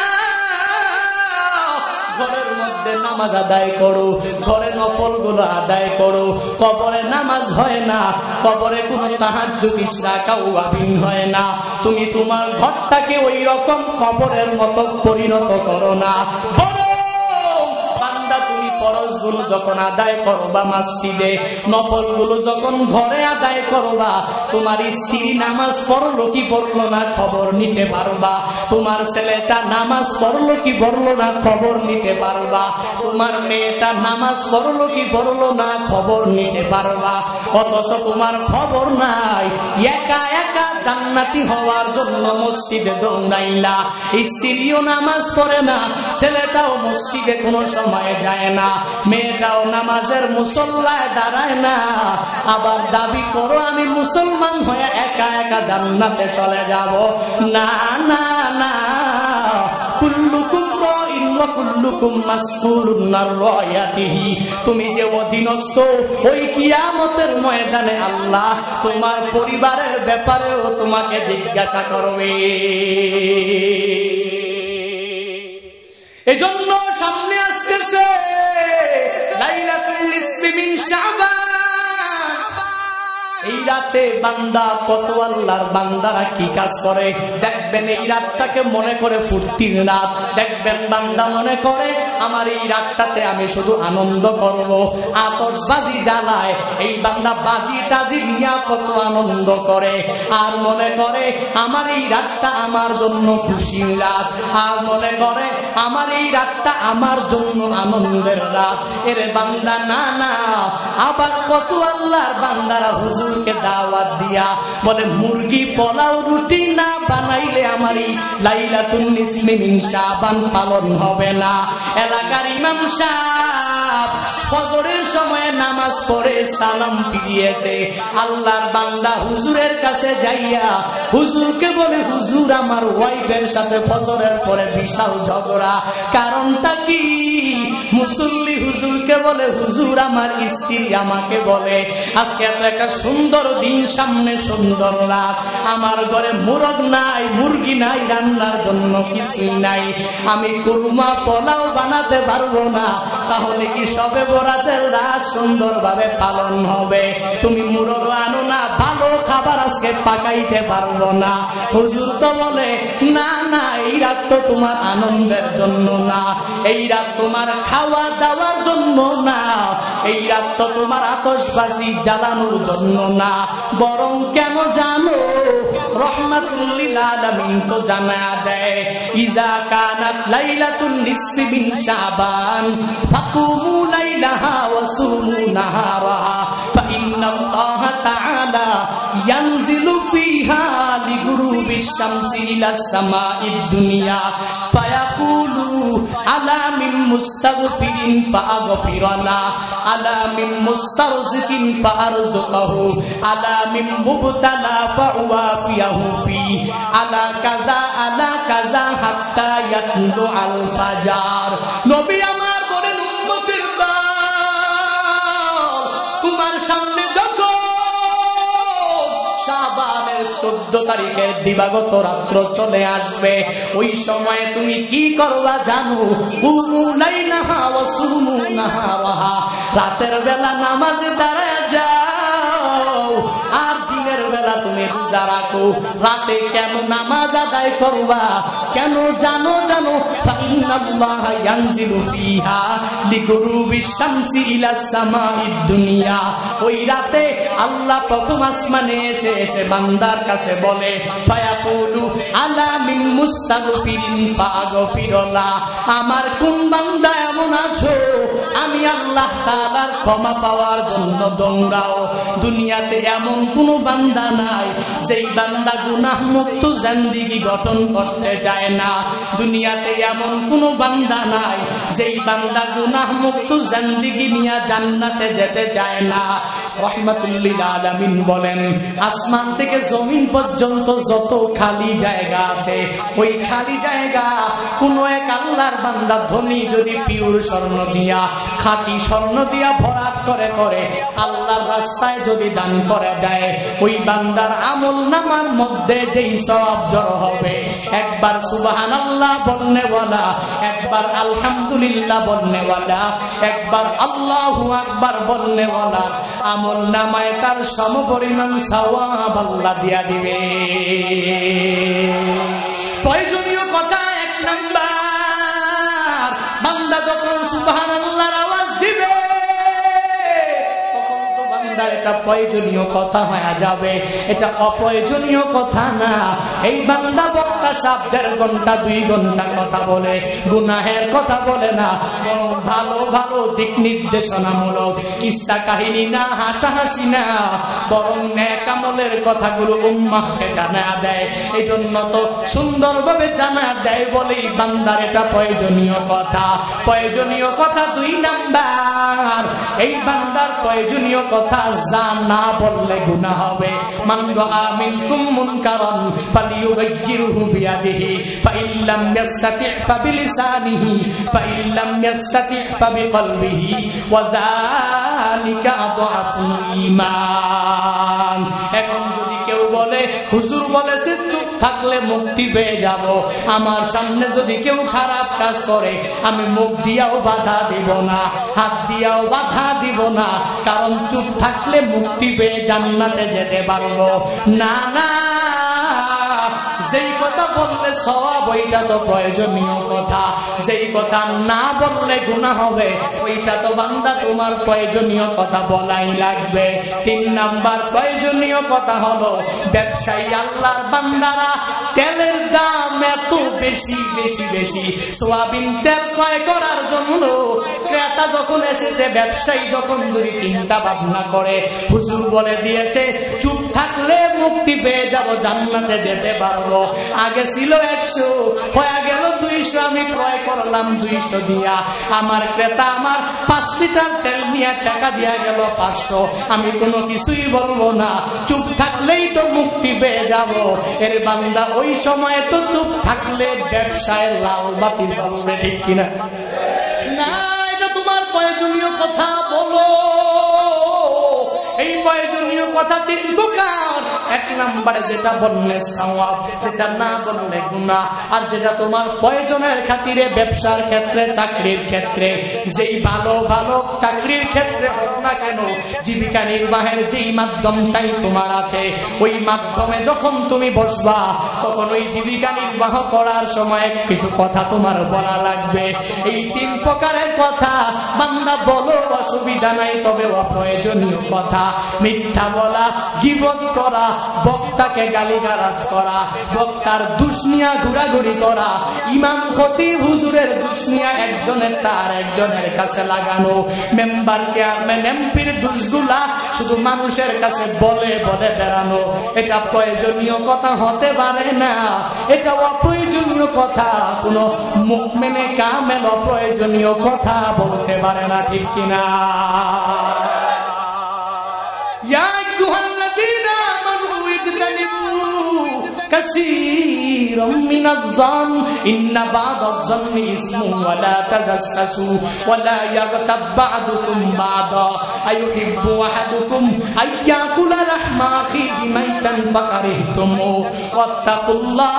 ঘরের মধ্যে নামাজ আদায় করো, ঘরে নফল গুলো আদায় করো। কবরে নামাজ হয় না, কবরে কোনো তাহাজ্জুদ ইশরাক আওয়াবিন হয় না। তুমি তোমার ঘরটাকে ওই রকম কবরের মতো পরিণত করো না, বান্দা তুমি ফরজগুলো যখন আদায় করবা মসজিদে, নফলগুলো যখন ঘরে আদায় করবা, তোমার স্ত্রী নামাজ পড়লো কি পড়লো না খবর নিতে পারবা, তোমার ছেলেটা নামাজ পড়লো কি পড়লো না খবর নিতে পারবা, তোমার মেয়েটা নামাজ পড়লো কি পড়লো না খবর নিতে পারবা। অথচ তোমার খবর নাই, একা একা জান্নাতি হওয়ার জন্য মসজিদে দৌড়াইলা, স্ত্রীও নামাজ পড়ে না, ছেলেটাও মসজিদে কোনো সময় যায় না, মেয়েটাও নামাজের মুসল্লায় দাঁড়ায় না, আবার দাবি করো আমি মুসলমান হয়ে একা একা জান্নাতে চলে যাব। না না না, কুল্লুকুম রাইন ওয়া কুল্লুকুম মাসউলুন আন রায়াতিহি। তুমি যে অধীনস্থ, ওই কিয়ামতের ময়দানে আল্লাহ তোমার পরিবারের ব্যাপারেও তোমাকে জিজ্ঞাসা করবে। এজন্য সামনে আসতেছে লাইলাতুল নিসফি মিন শাবান। এই রাতে বান্দা কত আল্লাহর বান্দারা কি কাজ করে দেখবেন। এই রাতটাকে মনে করে ফুর্তির রাত, দেখবেন বান্দা মনে করে আমার এই রাতটাতে আমি শুধু আনন্দ করব, আতশবাজি জ্বালায়। এই বান্দা বাজি টাজি নিয়া কত আনন্দ করে, আর মনে করে আমার এই রাতটা আমার জন্য খুশির রাত, আর মনে করে আমার এই রাতটা আমার জন্য আনন্দের রাত। এর বান্দা না না, আবার কত আল্লাহর বান্দারা হুজুরকে দাওয়াত দিয়া বলে মুরগি পোলাও রুটি না বানাইলে আমার এই লাইলাতুল নিসফি মিন শাবান পালন হবে না। এলাকার ইমাম সাহেব ফজরের সময় নামাজ পড়ে সালাম ফিরিয়েছে, আল্লাহর বান্দা হুজুরের কাছে যাইয়া হুজুরকে বলে হুজুর আমার ওয়াইফের সাথে ফজরের পরে বিশাল ঝগড়া, কারণটা কি? মুসল্লি হুজুরকে বলে হুজুর আমার স্ত্রী আমাকে বলে আজকে এত একটা সুন্দর দিন সামনে, সুন্দর রাত, আমার ঘরে মুরগ নাই, মুরগি নাই, রান্নার জন্য কিছুই নাই, আমি কুরমা পোলাও বানাতে পারবো না, তাহলে কি সবে বরাতের রাত সুন্দরভাবে পালন হবে? তুমি মুরগ আনো না, ভালো খাবার আজকে পাকাইতে পারবো না। হুজুর তো বলে না না, এই রাত তো তোমার আনন্দের জন্য না, এই রাত তোমার খাওয়া দাওয়ার জন্য না, এই রাত তো তোমার আতশবাজি জ্বালানোর জন্য না, বরং কেন জানো? রহমাতুল লিল আলামিন তো জানা দেয় ইজা কানাত লাইলাতুন নিসফি মিন শাবান ফাকুমু লাইলাহা ওয়া সুমু নাহারাহা ফা ইন্নাল্লাহা তাআলা ইয়ানজিলু ফিহা লিগুরুবিশ শামসি ইলাস সামাঈদ দুনিয়া ফায়াকুলু আলা মিন মুস্তাগফিরিন ফাআগফিরানা আলা মিন মুস্তারজিকিন ফাআরযুকাহু আলা মিন মুবতালা ফাউয়াফিয়াহু ফি আলা কাযা হাত্তা ইয়াতলু আল ফাজার। নবী আমার বলেন উম্মতের দল, তোমার সামনে যখন শাবানের 14 তারিখের দিবাগত রাত্র চলে আসবে, ওই সময় তুমি কি করবা জানো? কুমু লাইলাহা ওয়া সুমু নাহারাহা, রাতের বেলা নামাজে দাঁড়ায় যাও, আর দিনের বেলা তুমি রোজা রাখো। রাতে কেন নামাজ আদায় করবা? কেন জানো? ফাইন্নাল্লাহা ইয়ানজিলু ফিহা লিগুরুবিশ শামসি ইলাস সামাঈদ দুনিয়া। ওই রাতে আল্লাহ প্রথম আসমানে এসে বান্দার কাছে বলে ফায়াকুলু আলা মিন মুস্তাগফিরিন ফাআগফিরলা, আমার কোন বান্দা এমন আছো আমি আল্লাহ তাআলার ক্ষমা পাওয়ার জন্য দৌড়াও। দুনিয়াতে এমন কোন বান্দা নাই যেই বান্দা গুনাহ মুক্ত জিন্দেগি গঠন করতে চায় না। দুনিয়াতে এমন কোন বান্দা নাই যেই বান্দা গুনাহ মুক্ত জিন্দেগি নিয়ে জান্নাতে যেতে চায় না। রহমাতুল লিল আলামিন বলেন আসমান থেকে জমিন পর্যন্ত যত খালি জায়গা আছে, ওই খালি জায়গা কোন এক আল্লাহর বান্দা ধনী যদি পিওর স্বর্ণ দিয়া, খাঁটি স্বর্ণ দিয়া ভরাট করে আল্লাহর রাস্তায় যদি দান করা যায়, ওই বান্দার আমল নামার মধ্যে যেই সওয়াব জড়ো হবে, একবার সুবহানাল্লাহ বলনেওয়ালা, একবার আলহামদুলিল্লাহ বলনেওয়ালা, একবার আল্লাহু আকবার বলনেওয়ালা আমল নামায় তার সমপরিমাণ সওয়াব আল্লাহ দিয়া দিবে। প্রয়োজনীয় কথা এক নাম্বার, বান্দা যখন সুবহানাল্লাহর আওয়াজ এটা প্রয়োজনীয় কথা হয়ে যাবে, এটা অপ্রয়োজনীয় কথা না। এই বান্দা বক্তা সাহেব 1.5 ঘন্টা 2 ঘন্টা কথা বলে, গুনাহের কথা বলে না, বরং ভালো ভালো দিক নির্দেশনামূলক কিস্সা কাহিনী না, হাসাহাসি না, বরং নেক আমলের কথাগুলো উম্মাহকে জানা দেয়। এই জন্য তো সুন্দরভাবে জানা দেয় বলেই বান্দার এটা প্রয়োজনীয় কথা। প্রয়োজনীয় কথা 2 নাম্বার, এই বান্দার প্রয়োজনীয় কথা যা না বললে গুনাহ হবে। মান রাআ মিনকুম মুনকারান ফালিয়ুগাইয়িরহু বিয়াদিহি ফাইন লাম ইয়াসতাতি' ফাবিলিসানিহি ফাইন লাম ইয়াসতাতি' ফাবিকলবিহি ওয়া যালিকা আযআফুল ঈমান। এখন যদি কেউ বলে হুজুর বলেছে চুপ থাকলে মুক্তি পেয়ে যাব, আমার সামনে যদি কেউ খারাপ কাজ করে আমি মুখ দিয়াও বাধা দিব না, হাত দিয়াও বাধা দিব না, কারণ চুপ থাকলে মুক্তি পেয়ে জান্নাতে যেতে পারবো না। না, যেই কথা বললে সওয়াব ওইটা তো প্রয়োজনীয় কথা, যেই কথা না বললে গুনাহ হবে ওইটা তো বান্দা তোমার প্রয়োজনীয় কথা বলাই লাগবে। 3 নাম্বার প্রয়োজনীয় কথা হলো ব্যবসায়ী আল্লাহর বান্দারা তেলের দাম এত বেশি বেশি বেশি, সোয়াবিন তেল ক্রয় করার জন্য ক্রেতা যখন এসেছে, ব্যবসায়ী যখন যদি চিন্তা ভাবনা করে হুজুর বলে দিয়েছে চুপ থাকলে মুক্তি পেয়ে যাব, জান্নাতে যেতে পারবো, আগে ছিল 100 হয়ে গেল 200, আমি ক্রয় করলাম 200 দিয়া, আমার ক্রেতা আমার 5 লিটার তেল নিয়ে টাকা দিয়া গেল 500, আমি কোনো কিছুই বলবো না, চুপ থাকলেই তো মুক্তি পেয়ে যাব। এর বান্দা ওই সময় তো চুপ থাকলে ব্যবসায় লাল বাতি জ্বলবে, ঠিক কিনা? না, এটা তোমার প্রয়োজনীয় কথা বলো। এই প্রয়োজনীয় কথা 3 প্রকার। 1 নম্বরে যেটা বললে সওয়াব, যেটা না বললে গুনাহ। আর যেটা তোমার প্রয়োজনের খাতিরে, ব্যবসার ক্ষেত্রে, চাকরির ক্ষেত্রে, যেই ভালো ভালো চাকরির ক্ষেত্রে হোক না কেন, জীবিকা নির্বাহের যেই মাধ্যমটাই তোমার আছে, ওই মাধ্যমে যখন তুমি বসবা তখন ওই জীবিকা নির্বাহ করার সময় কিছু কথা তোমার বলা লাগবে। এই 3 প্রকারের কথা বান্দা বলো, অসুবিধা নাই, তবে অপ্রয়োজনীয় কথা, মিথ্যা বলা, গীবত করা, বক্তাকে গালিগালাজ করা, বক্তার দুশনিয়া ঘোরাঘুরি করা, ইমাম খতিব হুজুরের দুশনিয়া একজনের তার একজনের কাছে লাগানো, মেম্বার চেয়ারম্যান এমপির দুশগুলা শুধু মানুষের কাছে বলে বলে বেড়ানো, এটা প্রয়োজনীয় কথা হতে পারে না, এটা অপ্রয়োজনীয় কথা। কোন মুমিনে কামেল অপ্রয়োজনীয় কথা বলতে পারে না, ঠিক কিনা? يا أيها الذين آمنوا اجتنبوا كثيرا من الظن إن بعض الظن إثم ولا تجسسوا ولا يغتب بعضكم بعضا أيحب أحدكم أن يأكل لحم أخيه ميتا فكرهتموه واتقوا الله।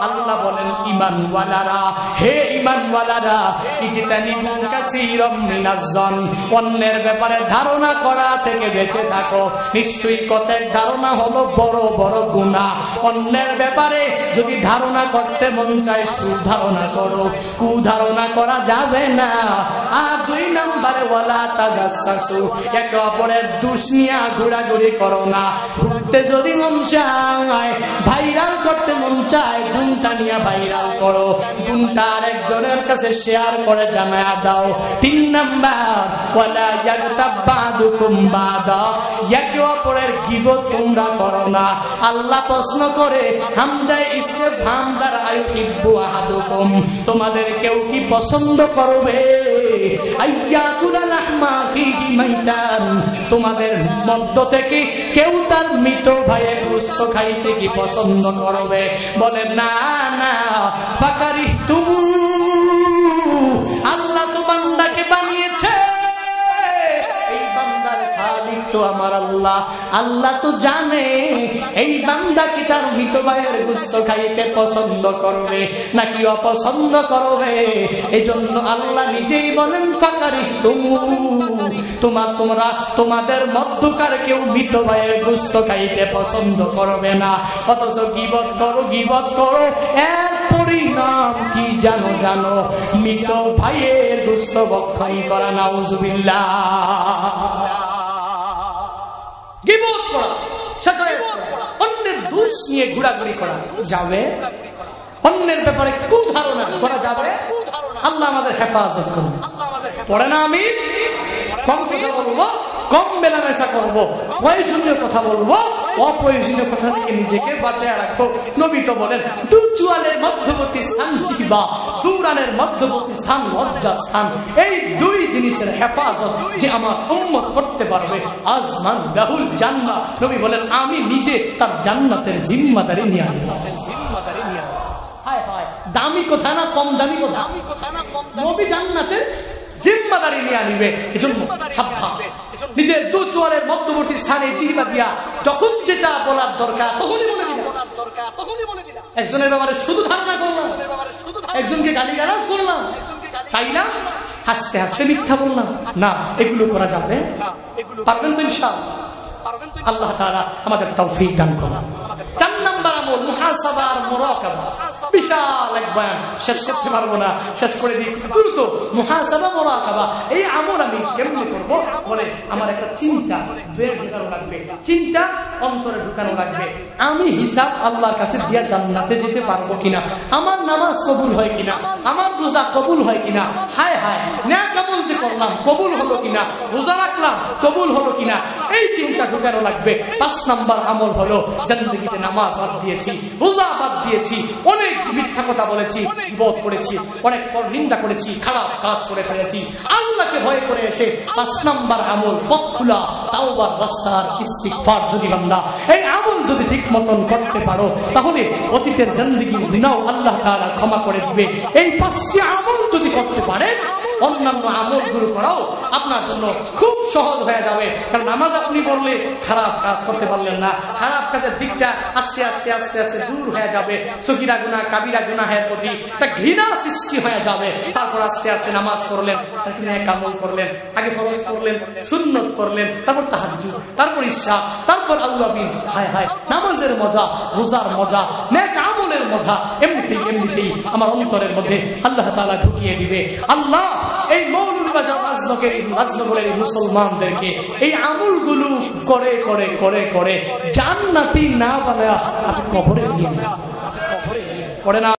আল্লাহ বলেন ঈমানওয়ালারা, হে ঈমানওয়ালারা, ইজতানিবু কাসীরাম মিনাজ-জন, অন্যের ব্যাপারে ধারণা করা থেকে বেঁচে থাকো। নিশ্চয়ই কতের ধারণা হলো বড় বড় গুনাহ। অন্যের ব্যাপারে যদি ধারণা করতে মন চায় সুধারণা করো, কুধারণা করা যাবে না। আর 2 নম্বরে ওয়ালা তাজাসসু, একে অপরের দুশনিয়া ঘোরাঘুরি করো না। ঘুরতে যদি মন চায়, ভাইরাল করতে মন চায়, গুণটা নিয়ে ভাইরাল করো, গুণটা আরেকজনের কাছে শেয়ার করে জানায়া দাও। 3 নাম্বার ওয়ালা ইয়াগতাব বাদুকুম বাদা, একে অপরের গীবত তোমরা করো না। আল্লাহ প্রশ্ন করে হামজায়ে ইসতিফহাম দ্বারা আইয়ুহিব্বু আহাদুকুম, তোমাদের কেউ কি পছন্দ করবে আইয়াকুলা লাহমা আখিহি মাইতান, তোমাদের মধ্য থেকে কেউ তার মৃত ভাইয়ের গোশত খাইতে কি পছন্দ করবে? বলে না না। ফাকারিহতুমু, আল্লাহ তো বান্দাকে বানিয়েছে, এই বান্দার খালিক তো আমার আল্লাহ। আল্লাহ তো জানে এই বান্দা কি তার মৃত ভাইয়ের গোশত খাইতে পছন্দ করবে নাকি অপছন্দ করবে। এই জন্য আল্লাহ নিজেই বলেন ফাকারিহতুমু, তোমরা তোমাদের মধ্যকার কেউ মৃত ভাইয়ের গোশত খাইতে পছন্দ করবে না, অথচ গীবত করো। এর পরিণাম কি জানো? মৃত ভাইয়ের গোস্ত ভক্ষণ করা, নাউজুবিল্লাহ। গীবত করা, শিকায়ত করা, অন্যের দোষ নিয়ে ঘোরাঘুরি করা যাবে? অন্যের ব্যাপারে কুধারণা করা যাবে? আল্লাহ আমাদের হেফাজত করুন। পড়ে না আমি কম কথা বলবো, কম মেলামেশা করবো, প্রয়োজনীয় কথা বলবো, অপ্রয়োজনীয় কথা থেকে নিজেকে বাঁচিয়ে রাখবো। নবী তো বলেন, দু চুয়ালের মধ্যবর্তী স্থান জিহ্বা, দু রানের মধ্যবর্তী স্থান লজ্জা স্থান। এই দুই জিনিসের হেফাজত যে আমার উম্মত করতে পারবে, আজমান লাহুল জান্নাহ। নবী বলেন, আমি নিজে তার জান্নাতের জিম্মাদারি নিয়ে আনবো। হায় হায়, দামি কথা না কম দামি কথা? নবী জান্নাতের জিম্মাদারি নিয়ে আনিবে। এজন্য সাবধান, নিজের দু চোয়ালের মধ্যবর্তী স্থানে জিহ্বা দিয়া যখন যেটা বলার দরকার তখনই বলে দিলাম। একজনের ব্যাপারে শুধু ধারণা করলাম, একজনকে গালিগালাজ করলাম, চাইলাম হাসতে হাসতে মিথ্যা বললাম না, এগুলো করা যাবে? পারবেন তো ইনশাআল্লাহ? আল্লাহ তাআলা আমাদের তৌফিক দান করুন। 4 নাম্বার আমল মুহাসাবা আর মুরাকাবা। বিশাল এক বয়ান, শেষ করতে পারবো না, শেষ করে দিই দ্রুত। মুহাসাবা মুরাকাবা, এই আমল আমি কেমনে করবো? বলে আমার একটা চিন্তা বের ঢুকানো লাগবে, চিন্তা অন্তরে ঢুকানো লাগবে। আমি হিসাব আল্লাহর কাছে দিয়া জান্নাতে যেতে পারবো কিনা, আমার নামাজ কবুল হয় কিনা, আমার রোজা কবুল হয় কিনা, হায় হায় নেক আমল যে করলাম কবুল হলো কিনা, রোজা রাখলাম কবুল হলো কিনা, এই চিন্তা ঢুকানো লাগবে। 5 নাম্বার আমল হলো, জিন্দেগিতে নামাজ বাদ দিয়েছি, রোজা বাদ দিয়েছি, অনেক মিথ্যা কথা বলেছি, গীবত করেছি, অনেক পর নিন্দা করেছি, খারাপ কাজ করে ফেলেছি, আল্লাহকে ভয় করে এসে 5 নাম্বার আমল পথ খোলা, তাওবার রাস্তার ইস্তিগফার। যদি বান্দা এই আমল যদি ঠিক মতন করতে পারো, তাহলে অতীতের জিন্দেগির গুনাহ আল্লাহ তাআলা ক্ষমা করে দিবে। এই 5টি আমল যদি করতে পারে, অন্যান্য আমলগুলো করাও আপনার জন্য খুব সহজ হয়ে যাবে। কারণ নামাজ আপনি পড়লে খারাপ কাজ করতে পারলেন না, খারাপ কাজের দিকটা আস্তে আস্তে আস্তে আস্তে দূর হয়ে যাবে। সগীরা গুনাহ কাবিরা গুনাহের প্রতি একটা ঘৃণা সৃষ্টি হয়ে যাবে। তারপর আস্তে আস্তে নামাজ পড়লেন, নেক আমল করলেন, আগে ফরজ করলেন, সুন্নত করলেন, তারপর তাহাজ্জুদ, তারপর ইশা, তারপর আউয়াবিজ। হায় হায়, নামাজের মজা, রোজার মজা, নেক আমলের মজা এমনিতেই আমার অন্তরের মধ্যে আল্লাহ তাআলা ঢুকিয়ে দিবে। আল্লাহ এই মৌলভীবাজার রাজনগরের মুসলমানদেরকে এই আমলগুলো করে করে করে করে জান্নাতি না বানায়া আপনি কবরে নিয়ে পড়ে না।